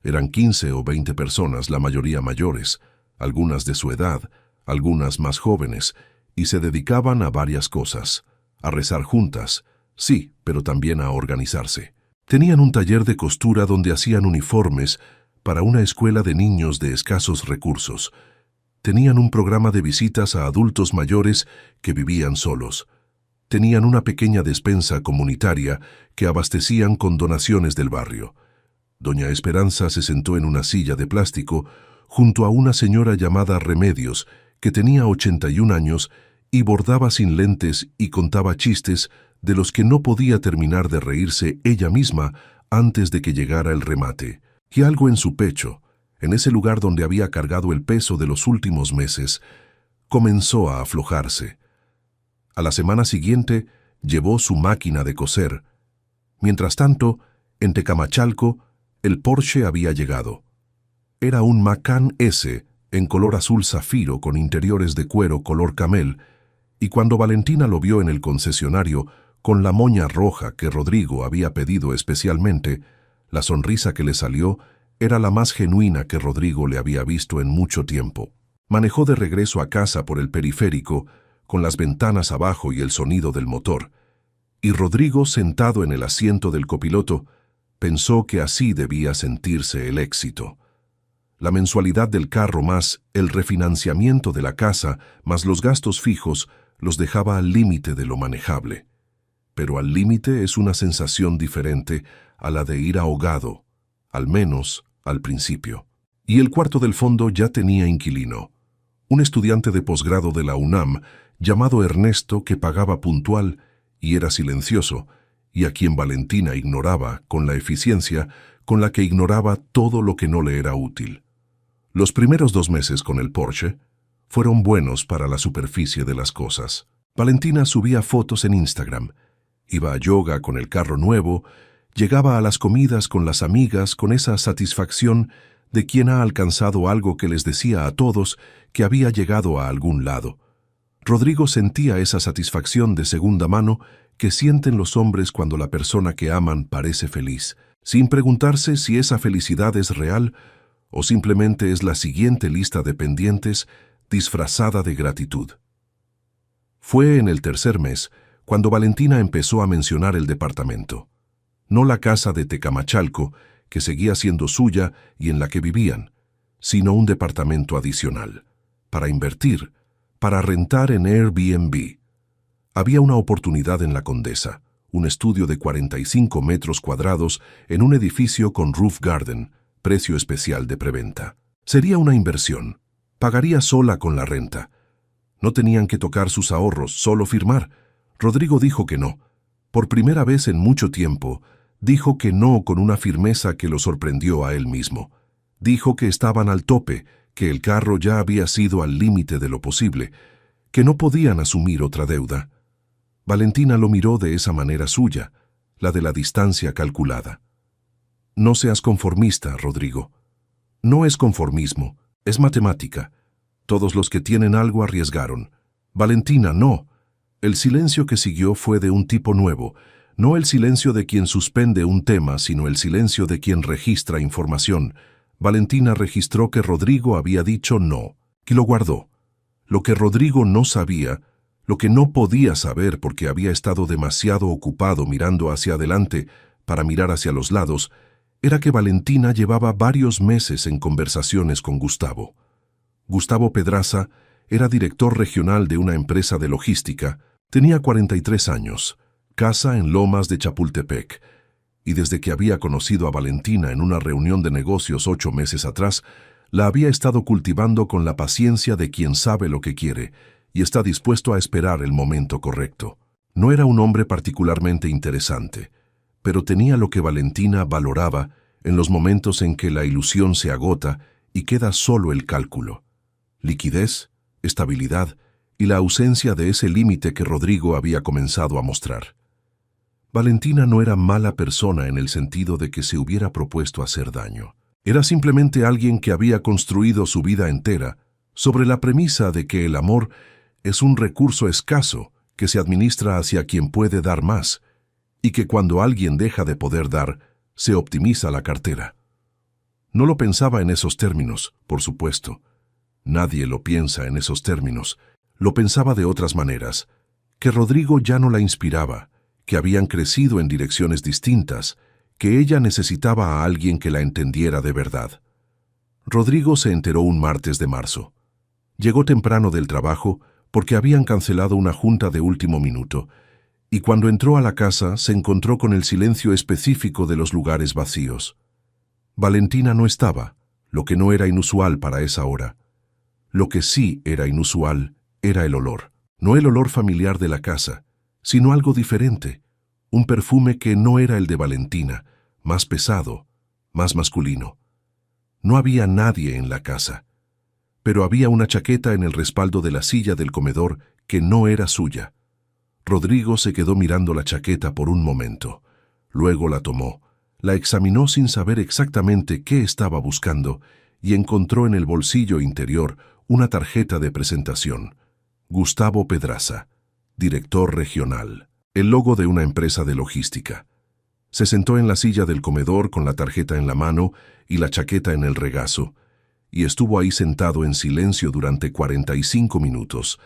Eran 15 o 20 personas, la mayoría mayores, algunas de su edad, algunas más jóvenes, y se dedicaban a varias cosas. A rezar juntas, sí, pero también a organizarse. Tenían un taller de costura donde hacían uniformes para una escuela de niños de escasos recursos. Tenían un programa de visitas a adultos mayores que vivían solos. Tenían una pequeña despensa comunitaria que abastecían con donaciones del barrio. Doña Esperanza se sentó en una silla de plástico junto a una señora llamada Remedios, que tenía 81 años y bordaba sin lentes y contaba chistes de los que no podía terminar de reírse ella misma antes de que llegara el remate. Y algo en su pecho, en ese lugar donde había cargado el peso de los últimos meses, comenzó a aflojarse. A la semana siguiente llevó su máquina de coser. Mientras tanto, en Tecamachalco, el Porsche había llegado. Era un Macan S en color azul zafiro con interiores de cuero color camel, y cuando Valentina lo vio en el concesionario con la moña roja que Rodrigo había pedido especialmente, la sonrisa que le salió era la más genuina que Rodrigo le había visto en mucho tiempo. Manejó de regreso a casa por el periférico, con las ventanas abajo y el sonido del motor, y Rodrigo, sentado en el asiento del copiloto, pensó que así debía sentirse el éxito. La mensualidad del carro más el refinanciamiento de la casa más los gastos fijos los dejaba al límite de lo manejable. Pero al límite es una sensación diferente a la de ir ahogado, al menos al principio. Y el cuarto del fondo ya tenía inquilino, un estudiante de posgrado de la UNAM llamado Ernesto, que pagaba puntual y era silencioso, y a quien Valentina ignoraba con la eficiencia con la que ignoraba todo lo que no le era útil. Los primeros 2 meses con el Porsche fueron buenos para la superficie de las cosas. Valentina subía fotos en Instagram, iba a yoga con el carro nuevo, llegaba a las comidas con las amigas con esa satisfacción de quien ha alcanzado algo que les decía a todos que había llegado a algún lado. Rodrigo sentía esa satisfacción de segunda mano que sienten los hombres cuando la persona que aman parece feliz, sin preguntarse si esa felicidad es real o simplemente es la siguiente lista de pendientes disfrazada de gratitud. Fue en el tercer mes cuando Valentina empezó a mencionar el departamento, no la casa de Tecamachalco, que seguía siendo suya y en la que vivían, sino un departamento adicional, para invertir, para rentar en Airbnb. Había una oportunidad en la Condesa, un estudio de 45 metros cuadrados en un edificio con roof garden, precio especial de preventa. Sería una inversión. Pagaría sola con la renta. No tenían que tocar sus ahorros, solo firmar. Rodrigo dijo que no. Por primera vez en mucho tiempo, dijo que no con una firmeza que lo sorprendió a él mismo. Dijo que estaban al tope, que el carro ya había sido al límite de lo posible, que no podían asumir otra deuda. Valentina lo miró de esa manera suya, la de la distancia calculada. No seas conformista, Rodrigo. No es conformismo, es matemática. Todos los que tienen algo arriesgaron. Valentina, no. El silencio que siguió fue de un tipo nuevo, no el silencio de quien suspende un tema, sino el silencio de quien registra información. Valentina registró que Rodrigo había dicho no, y lo guardó. Lo que Rodrigo no sabía, Lo que no podía saber porque había estado demasiado ocupado mirando hacia adelante para mirar hacia los lados, era que Valentina llevaba varios meses en conversaciones con Gustavo. Gustavo Pedraza era director regional de una empresa de logística, tenía 43 años, casa en Lomas de Chapultepec, y desde que había conocido a Valentina en una reunión de negocios 8 meses atrás, la había estado cultivando con la paciencia de quien sabe lo que quiere y está dispuesto a esperar el momento correcto. No era un hombre particularmente interesante, pero tenía lo que Valentina valoraba en los momentos en que la ilusión se agota y queda solo el cálculo: liquidez, estabilidad y la ausencia de ese límite que Rodrigo había comenzado a mostrar. Valentina no era mala persona en el sentido de que se hubiera propuesto hacer daño. Era simplemente alguien que había construido su vida entera sobre la premisa de que el amor es un recurso escaso que se administra hacia quien puede dar más, y que cuando alguien deja de poder dar, se optimiza la cartera. No lo pensaba en esos términos, por supuesto. Nadie lo piensa en esos términos. Lo pensaba de otras maneras, que Rodrigo ya no la inspiraba, que habían crecido en direcciones distintas, que ella necesitaba a alguien que la entendiera de verdad. Rodrigo se enteró un martes de marzo. Llegó temprano del trabajo porque habían cancelado una junta de último minuto, y cuando entró a la casa se encontró con el silencio específico de los lugares vacíos. Valentina no estaba, lo que no era inusual para esa hora. Lo que sí era inusual era el olor. No el olor familiar de la casa, sino algo diferente, un perfume que no era el de Valentina, más pesado, más masculino. No había nadie en la casa, pero había una chaqueta en el respaldo de la silla del comedor que no era suya. Rodrigo se quedó mirando la chaqueta por un momento. Luego la tomó, la examinó sin saber exactamente qué estaba buscando y encontró en el bolsillo interior una tarjeta de presentación. Gustavo Pedraza, director regional. El logo de una empresa de logística. Se sentó en la silla del comedor con la tarjeta en la mano y la chaqueta en el regazo, y estuvo ahí sentado en silencio durante 45 minutos,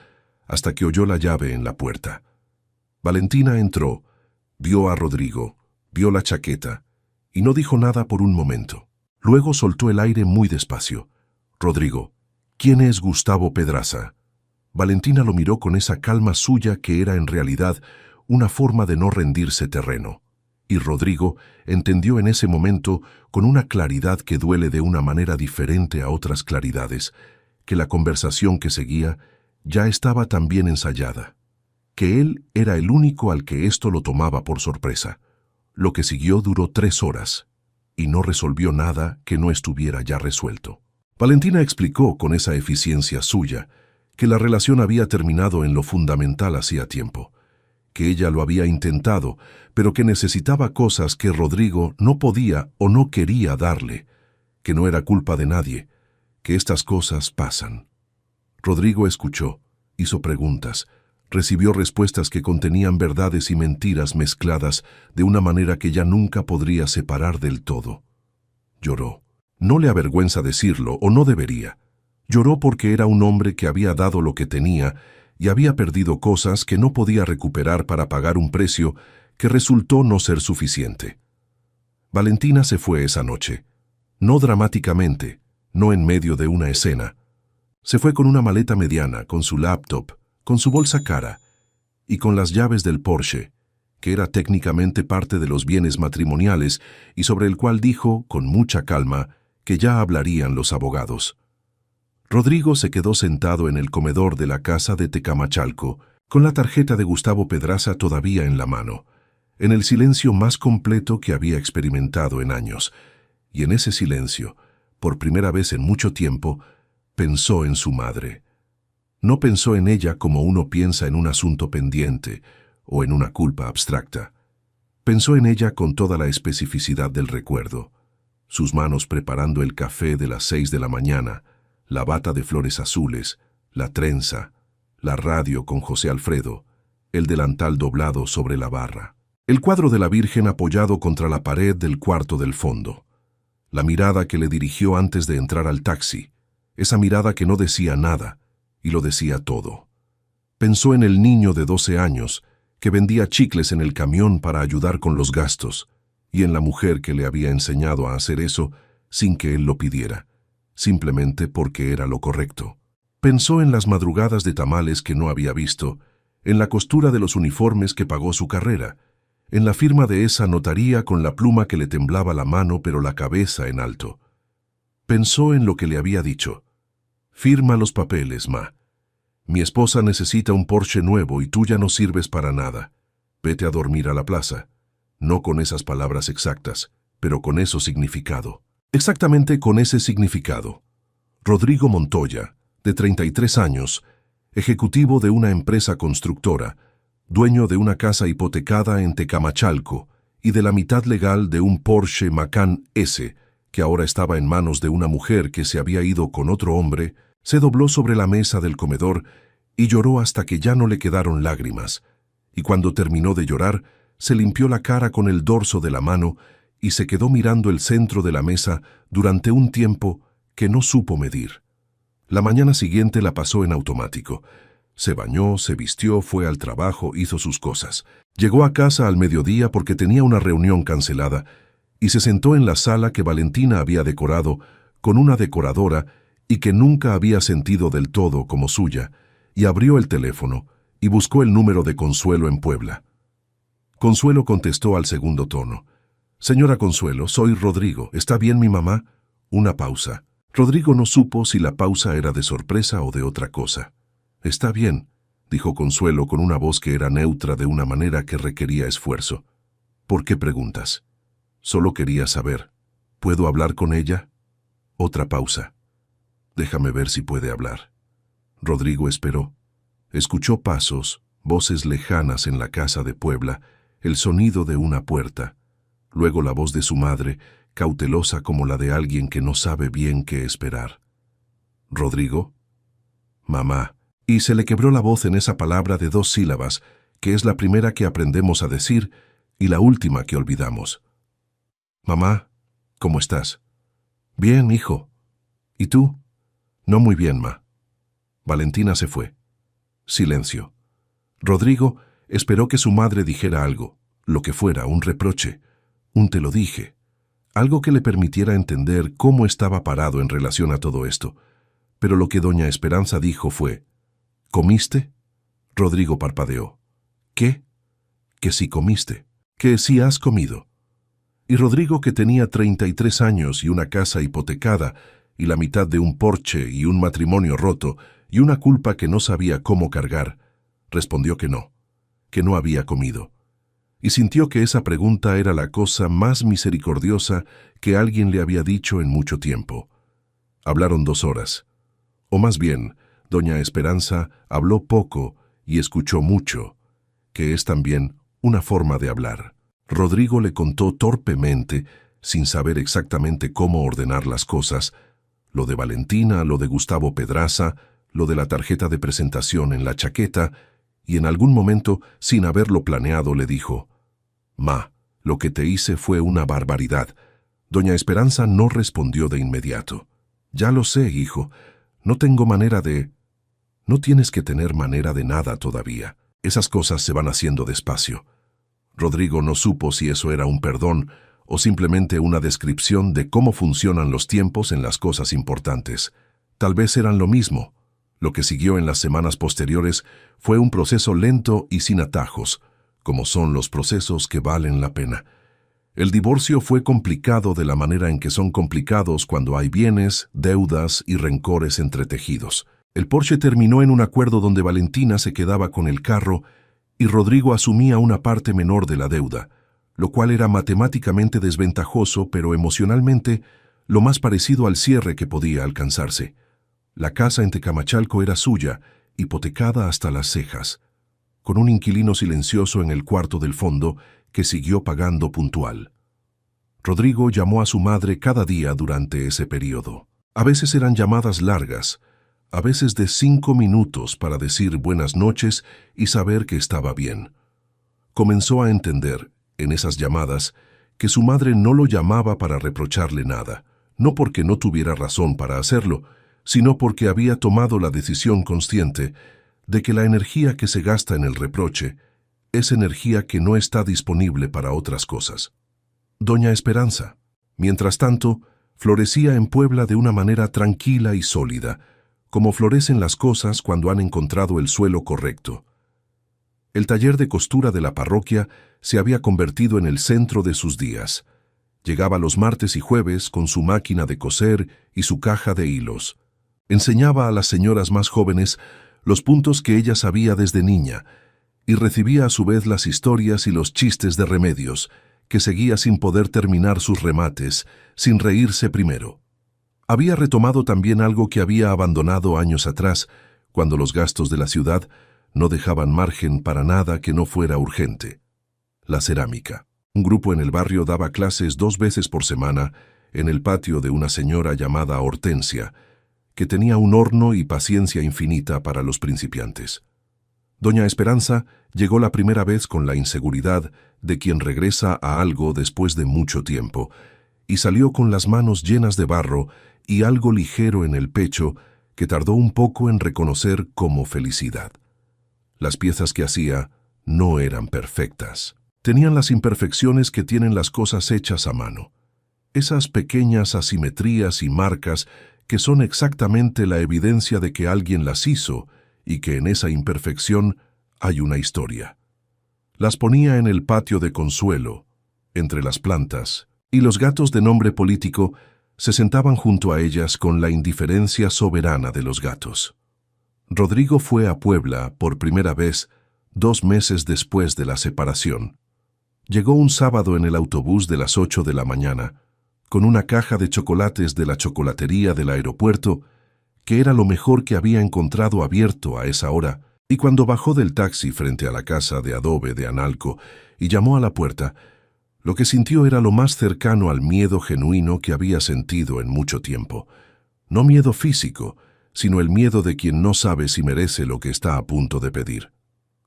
hasta que oyó la llave en la puerta. Valentina entró, vio a Rodrigo, vio la chaqueta, y no dijo nada por un momento. Luego soltó el aire muy despacio. Rodrigo, ¿quién es Gustavo Pedraza? Valentina lo miró con esa calma suya que era en realidad una forma de no rendirse terreno. Y Rodrigo entendió en ese momento, con una claridad que duele de una manera diferente a otras claridades, que la conversación que seguía ya estaba tan bien ensayada, que él era el único al que esto lo tomaba por sorpresa. Lo que siguió duró 3 horas, y no resolvió nada que no estuviera ya resuelto. Valentina explicó con esa eficiencia suya que la relación había terminado en lo fundamental hacía tiempo, que ella lo había intentado, pero que necesitaba cosas que Rodrigo no podía o no quería darle, que no era culpa de nadie, que estas cosas pasan. Rodrigo escuchó, hizo preguntas, recibió respuestas que contenían verdades y mentiras mezcladas de una manera que ya nunca podría separar del todo. Lloró. No le avergüenza decirlo, o no debería. Lloró porque era un hombre que había dado lo que tenía y había perdido cosas que no podía recuperar para pagar un precio que resultó no ser suficiente. Valentina se fue esa noche, no dramáticamente, no en medio de una escena. Se fue con una maleta mediana, con su laptop, con su bolsa cara y con las llaves del Porsche, que era técnicamente parte de los bienes matrimoniales y sobre el cual dijo, con mucha calma, que ya hablarían los abogados. Rodrigo se quedó sentado en el comedor de la casa de Tecamachalco, con la tarjeta de Gustavo Pedraza todavía en la mano, en el silencio más completo que había experimentado en años, y en ese silencio, por primera vez en mucho tiempo, pensó en su madre. No pensó en ella como uno piensa en un asunto pendiente o en una culpa abstracta. Pensó en ella con toda la especificidad del recuerdo, sus manos preparando el café de las 6 de la mañana, la bata de flores azules, la trenza, la radio con José Alfredo, el delantal doblado sobre la barra, el cuadro de la Virgen apoyado contra la pared del cuarto del fondo, la mirada que le dirigió antes de entrar al taxi, esa mirada que no decía nada y lo decía todo. Pensó en el niño de 12 años, que vendía chicles en el camión para ayudar con los gastos, y en la mujer que le había enseñado a hacer eso sin que él lo pidiera, simplemente porque era lo correcto. Pensó en las madrugadas de tamales que no había visto, en la costura de los uniformes que pagó su carrera, en la firma de esa notaría con la pluma que le temblaba la mano pero la cabeza en alto. Pensó en lo que le había dicho. «Firma los papeles, ma. Mi esposa necesita un Porsche nuevo y tú ya no sirves para nada. Vete a dormir a la plaza». No con esas palabras exactas, pero con ese significado. Exactamente con ese significado. Rodrigo Montoya, de 33 años, ejecutivo de una empresa constructora, dueño de una casa hipotecada en Tecamachalco y de la mitad legal de un Porsche Macan S, que ahora estaba en manos de una mujer que se había ido con otro hombre, se dobló sobre la mesa del comedor y lloró hasta que ya no le quedaron lágrimas, y cuando terminó de llorar, se limpió la cara con el dorso de la mano y se quedó mirando el centro de la mesa durante un tiempo que no supo medir. La mañana siguiente la pasó en automático. Se bañó, se vistió, fue al trabajo, hizo sus cosas. Llegó a casa al mediodía porque tenía una reunión cancelada y se sentó en la sala que Valentina había decorado con una decoradora y que nunca había sentido del todo como suya, y abrió el teléfono y buscó el número de Consuelo en Puebla. Consuelo contestó al segundo tono. «Señora Consuelo, soy Rodrigo. ¿Está bien mi mamá?» Una pausa. Rodrigo no supo si la pausa era de sorpresa o de otra cosa. «Está bien», dijo Consuelo con una voz que era neutra de una manera que requería esfuerzo. «¿Por qué preguntas?» «Solo quería saber. ¿Puedo hablar con ella?» Otra pausa. «Déjame ver si puede hablar». Rodrigo esperó. Escuchó pasos, voces lejanas en la casa de Puebla, el sonido de una puerta. Luego la voz de su madre, cautelosa como la de alguien que no sabe bien qué esperar. «¿Rodrigo?» «Mamá». Y se le quebró la voz en esa palabra de 2 sílabas, que es la primera que aprendemos a decir y la última que olvidamos. «Mamá, ¿cómo estás?» «Bien, hijo». «¿Y tú?» «No muy bien, ma». Valentina se fue. Silencio. Rodrigo esperó que su madre dijera algo, lo que fuera, un reproche, un te lo dije, algo que le permitiera entender cómo estaba parado en relación a todo esto. Pero lo que doña Esperanza dijo fue: «¿Comiste?» Rodrigo parpadeó. «¿Qué?» «Que sí comiste, que sí has comido». Y Rodrigo, que tenía 33 años y una casa hipotecada y la mitad de un Porsche y un matrimonio roto y una culpa que no sabía cómo cargar, respondió que no había comido. Y sintió que esa pregunta era la cosa más misericordiosa que alguien le había dicho en mucho tiempo. Hablaron 2 horas. O más bien, doña Esperanza habló poco y escuchó mucho, que es también una forma de hablar. Rodrigo le contó torpemente, sin saber exactamente cómo ordenar las cosas, lo de Valentina, lo de Gustavo Pedraza, lo de la tarjeta de presentación en la chaqueta, y en algún momento, sin haberlo planeado, le dijo: «Ma, lo que te hice fue una barbaridad». Doña Esperanza no respondió de inmediato. «Ya lo sé, hijo. No tengo manera de...». «No tienes que tener manera de nada todavía. Esas cosas se van haciendo despacio». Rodrigo no supo si eso era un perdón o simplemente una descripción de cómo funcionan los tiempos en las cosas importantes. Tal vez eran lo mismo. Lo que siguió en las semanas posteriores fue un proceso lento y sin atajos, como son los procesos que valen la pena. El divorcio fue complicado de la manera en que son complicados cuando hay bienes, deudas y rencores entretejidos. El Porsche terminó en un acuerdo donde Valentina se quedaba con el carro y Rodrigo asumía una parte menor de la deuda, lo cual era matemáticamente desventajoso, pero emocionalmente lo más parecido al cierre que podía alcanzarse. La casa en Tecamachalco era suya, hipotecada hasta las cejas, con un inquilino silencioso en el cuarto del fondo que siguió pagando puntual. Rodrigo llamó a su madre cada día durante ese periodo. A veces eran llamadas largas, a veces de 5 minutos para decir buenas noches y saber que estaba bien. Comenzó a entender, en esas llamadas, que su madre no lo llamaba para reprocharle nada, no porque no tuviera razón para hacerlo, sino porque había tomado la decisión consciente de que la energía que se gasta en el reproche es energía que no está disponible para otras cosas. Doña Esperanza, mientras tanto, florecía en Puebla de una manera tranquila y sólida, como florecen las cosas cuando han encontrado el suelo correcto. El taller de costura de la parroquia se había convertido en el centro de sus días. Llegaba los martes y jueves con su máquina de coser y su caja de hilos. Enseñaba a las señoras más jóvenes los puntos que ella sabía desde niña y recibía a su vez las historias y los chistes de Remedios, que seguía sin poder terminar sus remates, sin reírse primero. Había retomado también algo que había abandonado años atrás, cuando los gastos de la ciudad no dejaban margen para nada que no fuera urgente. La cerámica. Un grupo en el barrio daba clases 2 veces por semana en el patio de una señora llamada Hortensia, que tenía un horno y paciencia infinita para los principiantes. Doña Esperanza llegó la primera vez con la inseguridad de quien regresa a algo después de mucho tiempo, y salió con las manos llenas de barro y algo ligero en el pecho que tardó un poco en reconocer como felicidad. Las piezas que hacía no eran perfectas. Tenían las imperfecciones que tienen las cosas hechas a mano. Esas pequeñas asimetrías y marcas que son exactamente la evidencia de que alguien las hizo y que en esa imperfección hay una historia. Las ponía en el patio de Consuelo, entre las plantas, y los gatos de nombre político se sentaban junto a ellas con la indiferencia soberana de los gatos. Rodrigo fue a Puebla por primera vez 2 meses después de la separación. Llegó un sábado en el autobús de las 8 de la mañana, con una caja de chocolates de la chocolatería del aeropuerto, que era lo mejor que había encontrado abierto a esa hora, y cuando bajó del taxi frente a la casa de adobe de Analco y llamó a la puerta, lo que sintió era lo más cercano al miedo genuino que había sentido en mucho tiempo. No miedo físico, sino el miedo de quien no sabe si merece lo que está a punto de pedir.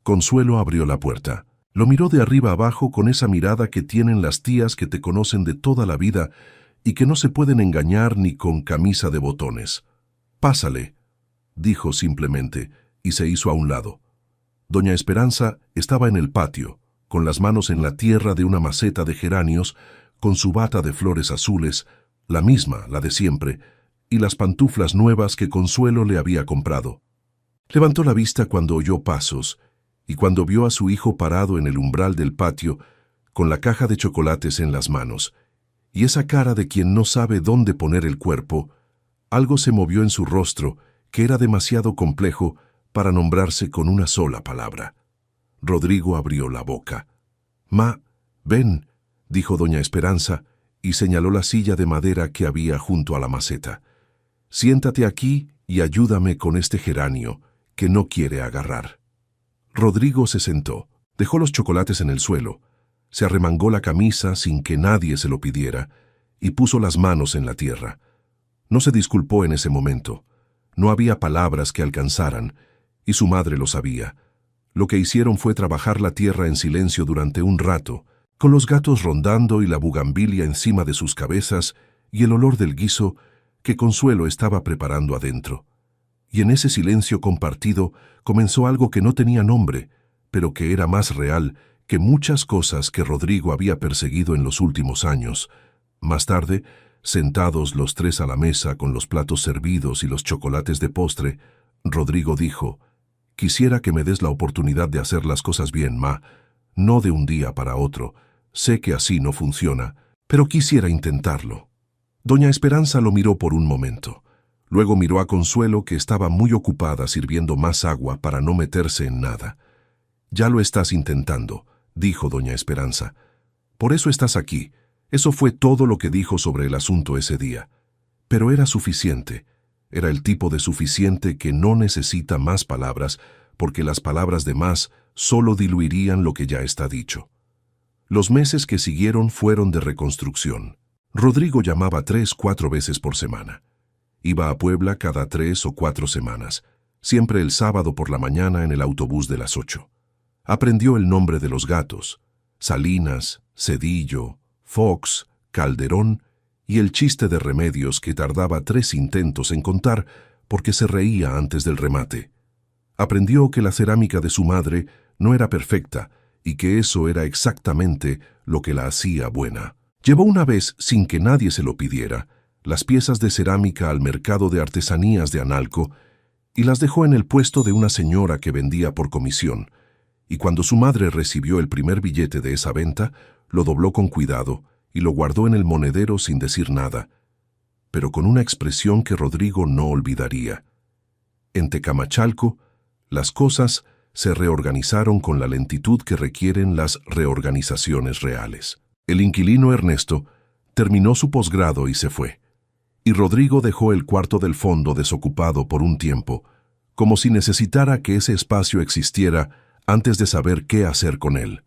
Consuelo abrió la puerta. Lo miró de arriba abajo con esa mirada que tienen las tías que te conocen de toda la vida y que no se pueden engañar ni con camisa de botones. «Pásale», dijo simplemente, y se hizo a un lado. Doña Esperanza estaba en el patio, con las manos en la tierra de una maceta de geranios, con su bata de flores azules, la misma, la de siempre, y las pantuflas nuevas que Consuelo le había comprado. Levantó la vista cuando oyó pasos, y cuando vio a su hijo parado en el umbral del patio, con la caja de chocolates en las manos, y esa cara de quien no sabe dónde poner el cuerpo, algo se movió en su rostro que era demasiado complejo para nombrarse con una sola palabra. Rodrigo abrió la boca. «Ma, ven», dijo doña Esperanza, y señaló la silla de madera que había junto a la maceta. «Siéntate aquí y ayúdame con este geranio, que no quiere agarrar». Rodrigo se sentó, dejó los chocolates en el suelo, se arremangó la camisa sin que nadie se lo pidiera y puso las manos en la tierra. No se disculpó en ese momento. No había palabras que alcanzaran, y su madre lo sabía. Lo que hicieron fue trabajar la tierra en silencio durante un rato, con los gatos rondando y la bugambilia encima de sus cabezas y el olor del guiso que Consuelo estaba preparando adentro. Y en ese silencio compartido comenzó algo que no tenía nombre, pero que era más real que muchas cosas que Rodrigo había perseguido en los últimos años. Más tarde, sentados los 3 a la mesa con los platos servidos y los chocolates de postre, Rodrigo dijo: «Quisiera que me des la oportunidad de hacer las cosas bien, ma, no de un día para otro. Sé que así no funciona, pero quisiera intentarlo». Doña Esperanza lo miró por un momento. Luego miró a Consuelo, que estaba muy ocupada sirviendo más agua para no meterse en nada. «Ya lo estás intentando», dijo doña Esperanza. «Por eso estás aquí». Eso fue todo lo que dijo sobre el asunto ese día. Pero era suficiente. Era el tipo de suficiente que no necesita más palabras, porque las palabras de más solo diluirían lo que ya está dicho. Los meses que siguieron fueron de reconstrucción. Rodrigo llamaba 3-4 veces por semana. Iba a Puebla cada 3 o 4 semanas, siempre el sábado por la mañana en el autobús de las 8. Aprendió el nombre de los gatos: Salinas, Cedillo, Fox, Calderón, y el chiste de Remedios que tardaba 3 intentos en contar porque se reía antes del remate. Aprendió que la cerámica de su madre no era perfecta y que eso era exactamente lo que la hacía buena. Llevó una vez, sin que nadie se lo pidiera, las piezas de cerámica al mercado de artesanías de Analco y las dejó en el puesto de una señora que vendía por comisión. Y cuando su madre recibió el primer billete de esa venta, lo dobló con cuidado y lo guardó en el monedero sin decir nada, pero con una expresión que Rodrigo no olvidaría. En Tecamachalco, las cosas se reorganizaron con la lentitud que requieren las reorganizaciones reales. El inquilino Ernesto terminó su posgrado y se fue, y Rodrigo dejó el cuarto del fondo desocupado por un tiempo, como si necesitara que ese espacio existiera antes de saber qué hacer con él.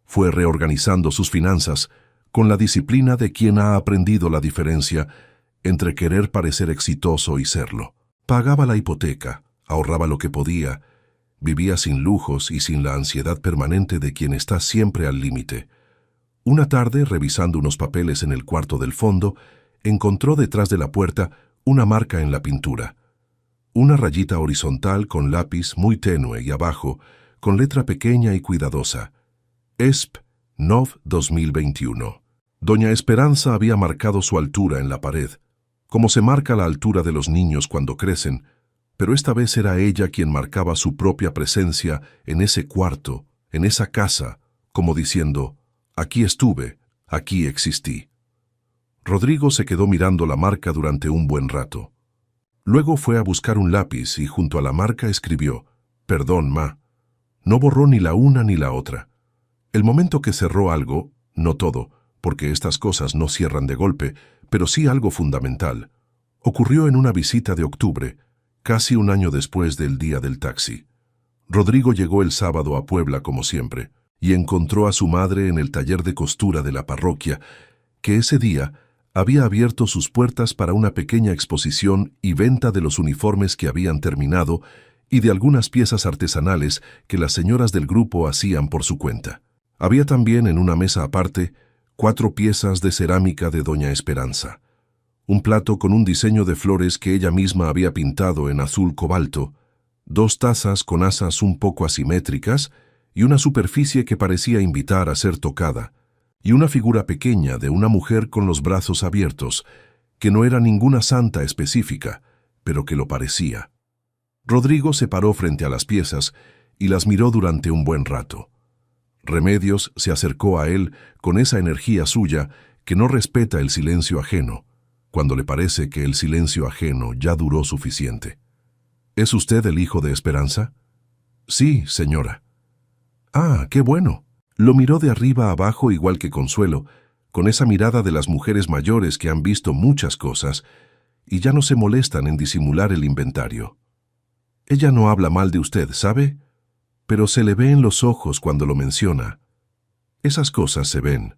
Fue reorganizando sus finanzas con la disciplina de quien ha aprendido la diferencia entre querer parecer exitoso y serlo. Pagaba la hipoteca, ahorraba lo que podía, vivía sin lujos y sin la ansiedad permanente de quien está siempre al límite. Una tarde, revisando unos papeles en el cuarto del fondo, encontró detrás de la puerta una marca en la pintura. Una rayita horizontal con lápiz muy tenue y abajo, con letra pequeña y cuidadosa. ESP NOV 2021. Doña Esperanza había marcado su altura en la pared, como se marca la altura de los niños cuando crecen, pero esta vez era ella quien marcaba su propia presencia en ese cuarto, en esa casa, como diciendo, aquí estuve, aquí existí. Rodrigo se quedó mirando la marca durante un buen rato. Luego fue a buscar un lápiz y junto a la marca escribió, «Perdón, ma». No borró ni la una ni la otra. El momento que cerró algo, no todo, porque estas cosas no cierran de golpe, pero sí algo fundamental, ocurrió en una visita de octubre, casi un año después del día del taxi. Rodrigo llegó el sábado a Puebla como siempre, y encontró a su madre en el taller de costura de la parroquia, que ese día había abierto sus puertas para una pequeña exposición y venta de los uniformes que habían terminado y de algunas piezas artesanales que las señoras del grupo hacían por su cuenta. Había también en una mesa aparte 4 piezas de cerámica de Doña Esperanza. Un plato con un diseño de flores que ella misma había pintado en azul cobalto, 2 tazas con asas un poco asimétricas y una superficie que parecía invitar a ser tocada, y una figura pequeña de una mujer con los brazos abiertos, que no era ninguna santa específica, pero que lo parecía. Rodrigo se paró frente a las piezas y las miró durante un buen rato. Remedios se acercó a él con esa energía suya que no respeta el silencio ajeno, cuando le parece que el silencio ajeno ya duró suficiente. ¿Es usted el hijo de Esperanza? Sí, señora. Ah, qué bueno. Lo miró de arriba a abajo igual que Consuelo, con esa mirada de las mujeres mayores que han visto muchas cosas y ya no se molestan en disimular el inventario. Ella no habla mal de usted, ¿sabe? Pero se le ve en los ojos cuando lo menciona. Esas cosas se ven.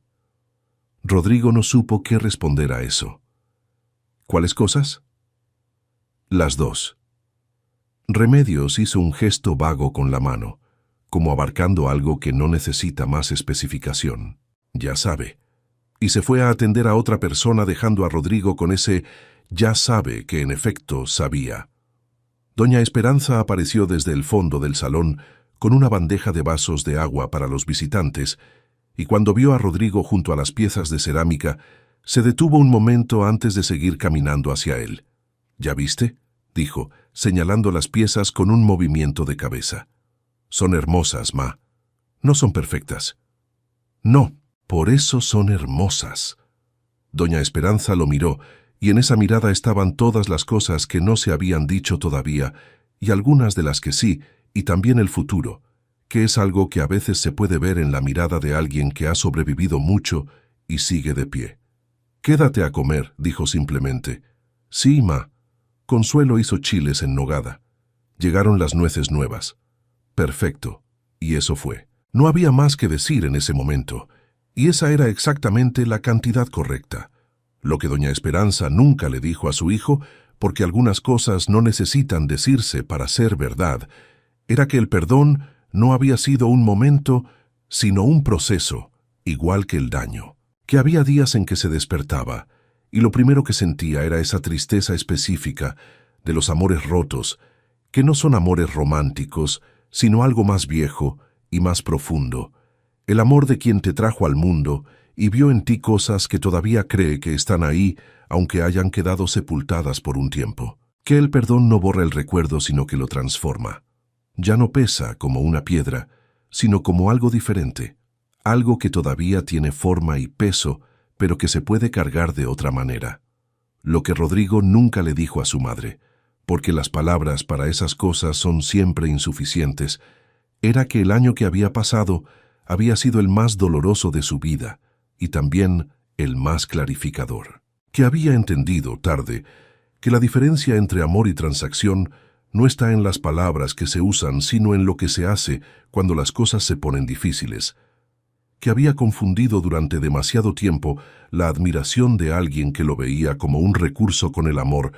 Rodrigo no supo qué responder a eso. ¿Cuáles cosas? Las 2. Remedios hizo un gesto vago con la mano, como abarcando algo que no necesita más especificación. Ya sabe. Y se fue a atender a otra persona dejando a Rodrigo con ese ya sabe que en efecto sabía. Doña Esperanza apareció desde el fondo del salón con una bandeja de vasos de agua para los visitantes, y cuando vio a Rodrigo junto a las piezas de cerámica, se detuvo un momento antes de seguir caminando hacia él. ¿Ya viste?, dijo, señalando las piezas con un movimiento de cabeza. Son hermosas, ma. No son perfectas. No, por eso son hermosas. Doña Esperanza lo miró, y en esa mirada estaban todas las cosas que no se habían dicho todavía, y algunas de las que sí, y también el futuro, que es algo que a veces se puede ver en la mirada de alguien que ha sobrevivido mucho y sigue de pie. «Quédate a comer», dijo simplemente. «Sí, ma». Consuelo hizo chiles en nogada. Llegaron las nueces nuevas. Perfecto. Y eso fue. No había más que decir en ese momento, y esa era exactamente la cantidad correcta. Lo que doña Esperanza nunca le dijo a su hijo, porque algunas cosas no necesitan decirse para ser verdad, era que el perdón no había sido un momento, sino un proceso, igual que el daño. Que había días en que se despertaba, y lo primero que sentía era esa tristeza específica de los amores rotos, que no son amores románticos, sino algo más viejo y más profundo, el amor de quien te trajo al mundo y vio en ti cosas que todavía cree que están ahí, aunque hayan quedado sepultadas por un tiempo. Que el perdón no borra el recuerdo, sino que lo transforma. Ya no pesa como una piedra, sino como algo diferente, algo que todavía tiene forma y peso, pero que se puede cargar de otra manera. Lo que Rodrigo nunca le dijo a su madre, porque las palabras para esas cosas son siempre insuficientes, era que el año que había pasado había sido el más doloroso de su vida y también el más clarificador. Que había entendido, tarde, que la diferencia entre amor y transacción no está en las palabras que se usan, sino en lo que se hace cuando las cosas se ponen difíciles. Que había confundido durante demasiado tiempo la admiración de alguien que lo veía como un recurso con el amor,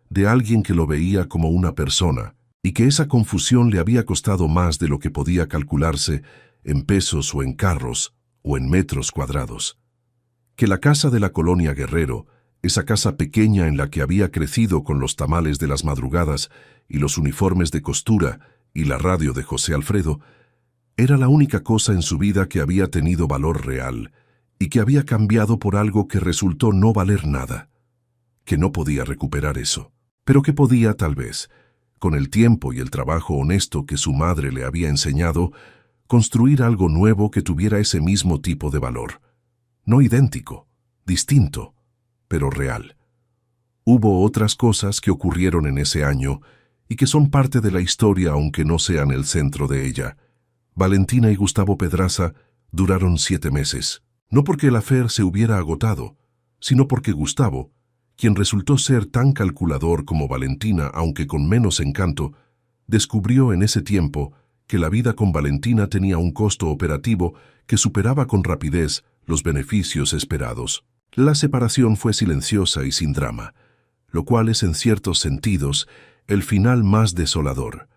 de alguien que lo veía como una persona, y que esa confusión le había costado más de lo que podía calcularse en pesos o en carros o en metros cuadrados. Que la casa de la colonia Guerrero, esa casa pequeña en la que había crecido con los tamales de las madrugadas y los uniformes de costura y la radio de José Alfredo, era la única cosa en su vida que había tenido valor real y que había cambiado por algo que resultó no valer nada. Que no podía recuperar eso, pero que podía, tal vez, con el tiempo y el trabajo honesto que su madre le había enseñado, construir algo nuevo que tuviera ese mismo tipo de valor. No idéntico, distinto, pero real. Hubo otras cosas que ocurrieron en ese año y que son parte de la historia aunque no sean el centro de ella. Valentina y Gustavo Pedraza duraron 7 meses, no porque el affair se hubiera agotado, sino porque Gustavo, quien resultó ser tan calculador como Valentina, aunque con menos encanto, descubrió en ese tiempo que la vida con Valentina tenía un costo operativo que superaba con rapidez los beneficios esperados. La separación fue silenciosa y sin drama, lo cual es en ciertos sentidos el final más desolador.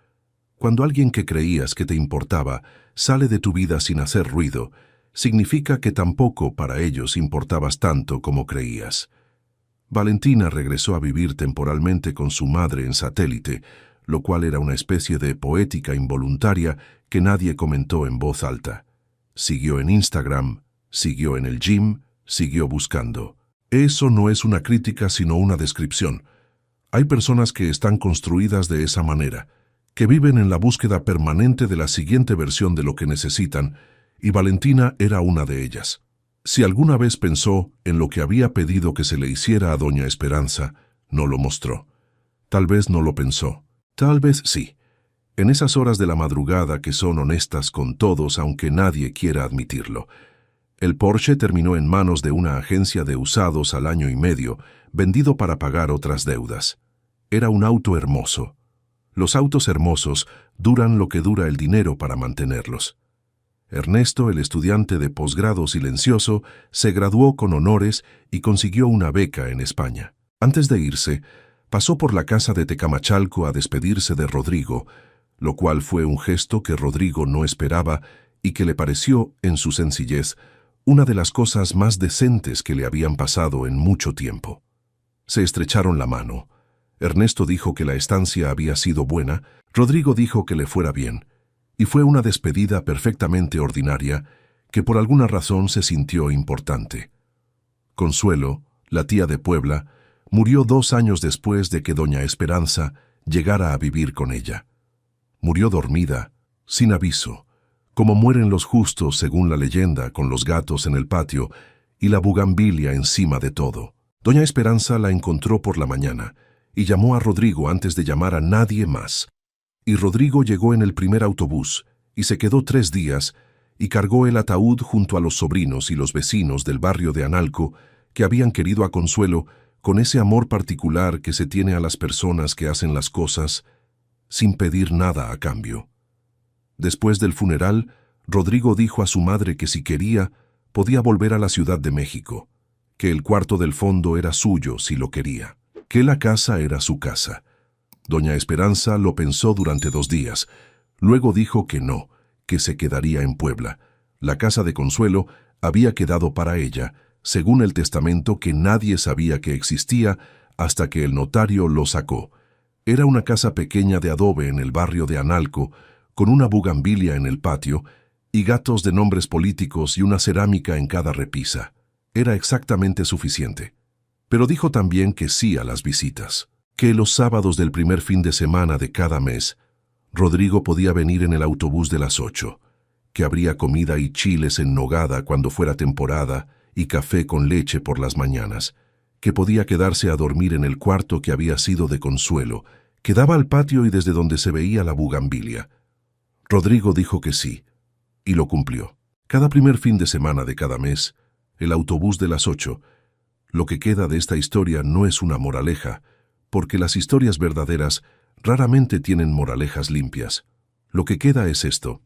Cuando alguien que creías que te importaba sale de tu vida sin hacer ruido, significa que tampoco para ellos importabas tanto como creías. Valentina regresó a vivir temporalmente con su madre en Satélite, lo cual era una especie de poética involuntaria que nadie comentó en voz alta. Siguió en Instagram, siguió en el gym, siguió buscando. Eso no es una crítica sino una descripción. Hay personas que están construidas de esa manera, que viven en la búsqueda permanente de la siguiente versión de lo que necesitan, y Valentina era una de ellas. Si alguna vez pensó en lo que había pedido que se le hiciera a doña Esperanza, no lo mostró. Tal vez no lo pensó. Tal vez sí. En esas horas de la madrugada que son honestas con todos, aunque nadie quiera admitirlo. El Porsche terminó en manos de una agencia de usados al año y medio, vendido para pagar otras deudas. Era un auto hermoso. Los autos hermosos duran lo que dura el dinero para mantenerlos. Ernesto, el estudiante de posgrado silencioso, se graduó con honores y consiguió una beca en España. Antes de irse, pasó por la casa de Tecamachalco a despedirse de Rodrigo, lo cual fue un gesto que Rodrigo no esperaba y que le pareció, en su sencillez, una de las cosas más decentes que le habían pasado en mucho tiempo. Se estrecharon la mano. Ernesto dijo que la estancia había sido buena, Rodrigo dijo que le fuera bien, y fue una despedida perfectamente ordinaria que por alguna razón se sintió importante. Consuelo, la tía de Puebla, murió 2 años después de que doña Esperanza llegara a vivir con ella. Murió dormida, sin aviso, como mueren los justos según la leyenda, con los gatos en el patio y la bugambilia encima de todo. Doña Esperanza la encontró por la mañana y llamó a Rodrigo antes de llamar a nadie más. Y Rodrigo llegó en el primer autobús y se quedó 3 días y cargó el ataúd junto a los sobrinos y los vecinos del barrio de Analco que habían querido a Consuelo con ese amor particular que se tiene a las personas que hacen las cosas sin pedir nada a cambio. Después del funeral, Rodrigo dijo a su madre que si quería, podía volver a la Ciudad de México, que el cuarto del fondo era suyo si lo quería, que la casa era su casa. Doña Esperanza lo pensó durante 2 días, luego dijo que no, que se quedaría en Puebla. La casa de Consuelo había quedado para ella, según el testamento que nadie sabía que existía hasta que el notario lo sacó. Era una casa pequeña de adobe en el barrio de Analco, con una bugambilia en el patio y gatos de nombres políticos y una cerámica en cada repisa. Era exactamente suficiente. Pero dijo también que sí a las visitas, que los sábados del primer fin de semana de cada mes, Rodrigo podía venir en el autobús de las 8, que habría comida y chiles en nogada cuando fuera temporada y café con leche por las mañanas, que podía quedarse a dormir en el cuarto que había sido de Consuelo, que daba al patio y desde donde se veía la bugambilia. Rodrigo dijo que sí, y lo cumplió. Cada primer fin de semana de cada mes, el autobús de las 8. Lo que queda de esta historia no es una moraleja, porque las historias verdaderas raramente tienen moralejas limpias. Lo que queda es esto.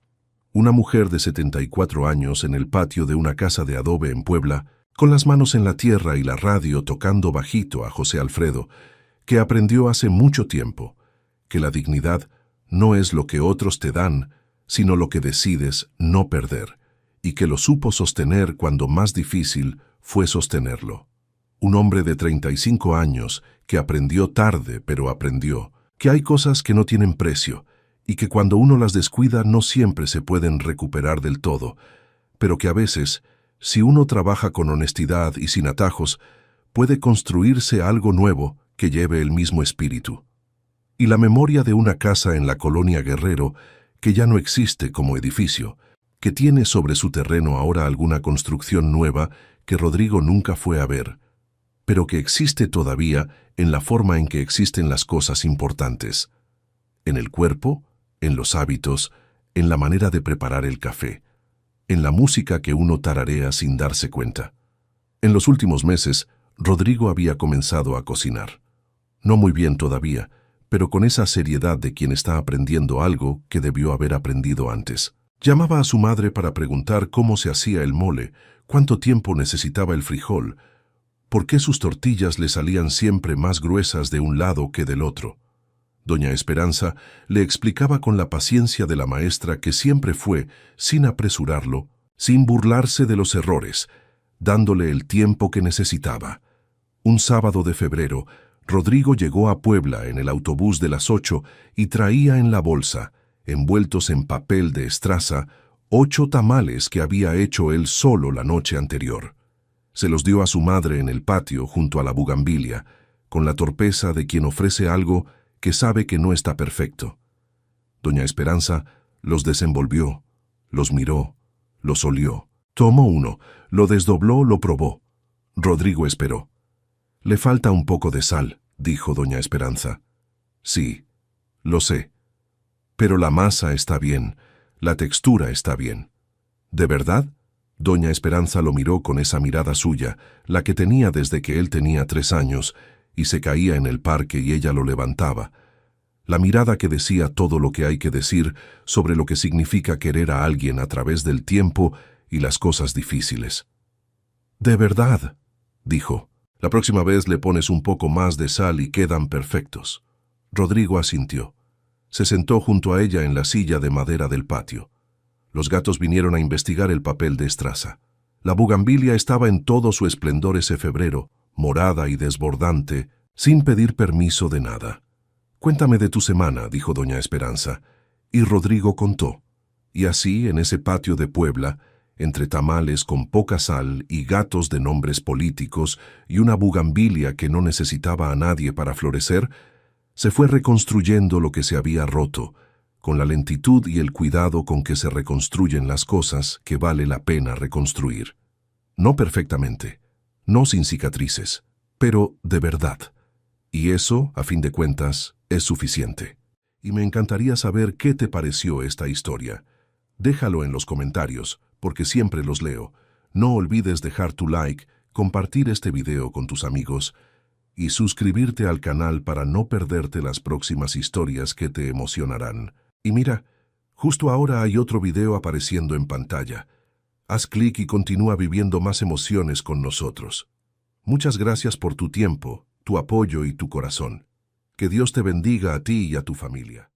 Una mujer de 74 años en el patio de una casa de adobe en Puebla, con las manos en la tierra y la radio tocando bajito a José Alfredo, que aprendió hace mucho tiempo que la dignidad no es lo que otros te dan, sino lo que decides no perder, y que lo supo sostener cuando más difícil fue sostenerlo. Un hombre de 35 años que aprendió tarde, pero aprendió, que hay cosas que no tienen precio, y que cuando uno las descuida no siempre se pueden recuperar del todo, pero que a veces, si uno trabaja con honestidad y sin atajos, puede construirse algo nuevo que lleve el mismo espíritu. Y la memoria de una casa en la colonia Guerrero, que ya no existe como edificio, que tiene sobre su terreno ahora alguna construcción nueva que Rodrigo nunca fue a ver, pero que existe todavía en la forma en que existen las cosas importantes, en el cuerpo, en los hábitos, en la manera de preparar el café, en la música que uno tararea sin darse cuenta. En los últimos meses, Rodrigo había comenzado a cocinar. No muy bien todavía, pero con esa seriedad de quien está aprendiendo algo que debió haber aprendido antes. Llamaba a su madre para preguntar cómo se hacía el mole, cuánto tiempo necesitaba el frijol, por qué sus tortillas le salían siempre más gruesas de un lado que del otro. Doña Esperanza le explicaba con la paciencia de la maestra que siempre fue, sin apresurarlo, sin burlarse de los errores, dándole el tiempo que necesitaba. Un sábado de febrero, Rodrigo llegó a Puebla en el autobús de las 8 y traía en la bolsa, envueltos en papel de estraza, 8 tamales que había hecho él solo la noche anterior. Se los dio a su madre en el patio junto a la bugambilia, con la torpeza de quien ofrece algo que sabe que no está perfecto. Doña Esperanza los desenvolvió, los miró, los olió, tomó uno, lo desdobló, lo probó. Rodrigo esperó. «Le falta un poco de sal», dijo doña Esperanza. «Sí, lo sé. Pero la masa está bien, la textura está bien». «¿De verdad?». Doña Esperanza lo miró con esa mirada suya, la que tenía desde que él tenía 3 años, y se caía en el parque y ella lo levantaba. La mirada que decía todo lo que hay que decir sobre lo que significa querer a alguien a través del tiempo y las cosas difíciles. «¿De verdad?», dijo. «La próxima vez le pones un poco más de sal y quedan perfectos». Rodrigo asintió. Se sentó junto a ella en la silla de madera del patio. Los gatos vinieron a investigar el papel de estraza. La bugambilia estaba en todo su esplendor ese febrero, morada y desbordante, sin pedir permiso de nada. «Cuéntame de tu semana», dijo doña Esperanza, y Rodrigo contó. Y así, en ese patio de Puebla, entre tamales con poca sal y gatos de nombres políticos y una bugambilia que no necesitaba a nadie para florecer, se fue reconstruyendo lo que se había roto, con la lentitud y el cuidado con que se reconstruyen las cosas que vale la pena reconstruir. No perfectamente, no sin cicatrices, pero de verdad. Y eso, a fin de cuentas, es suficiente. Y me encantaría saber qué te pareció esta historia. Déjalo en los comentarios, porque siempre los leo. No olvides dejar tu like, compartir este video con tus amigos y suscribirte al canal para no perderte las próximas historias que te emocionarán. Y mira, justo ahora hay otro video apareciendo en pantalla. Haz clic y continúa viviendo más emociones con nosotros. Muchas gracias por tu tiempo, tu apoyo y tu corazón. Que Dios te bendiga a ti y a tu familia.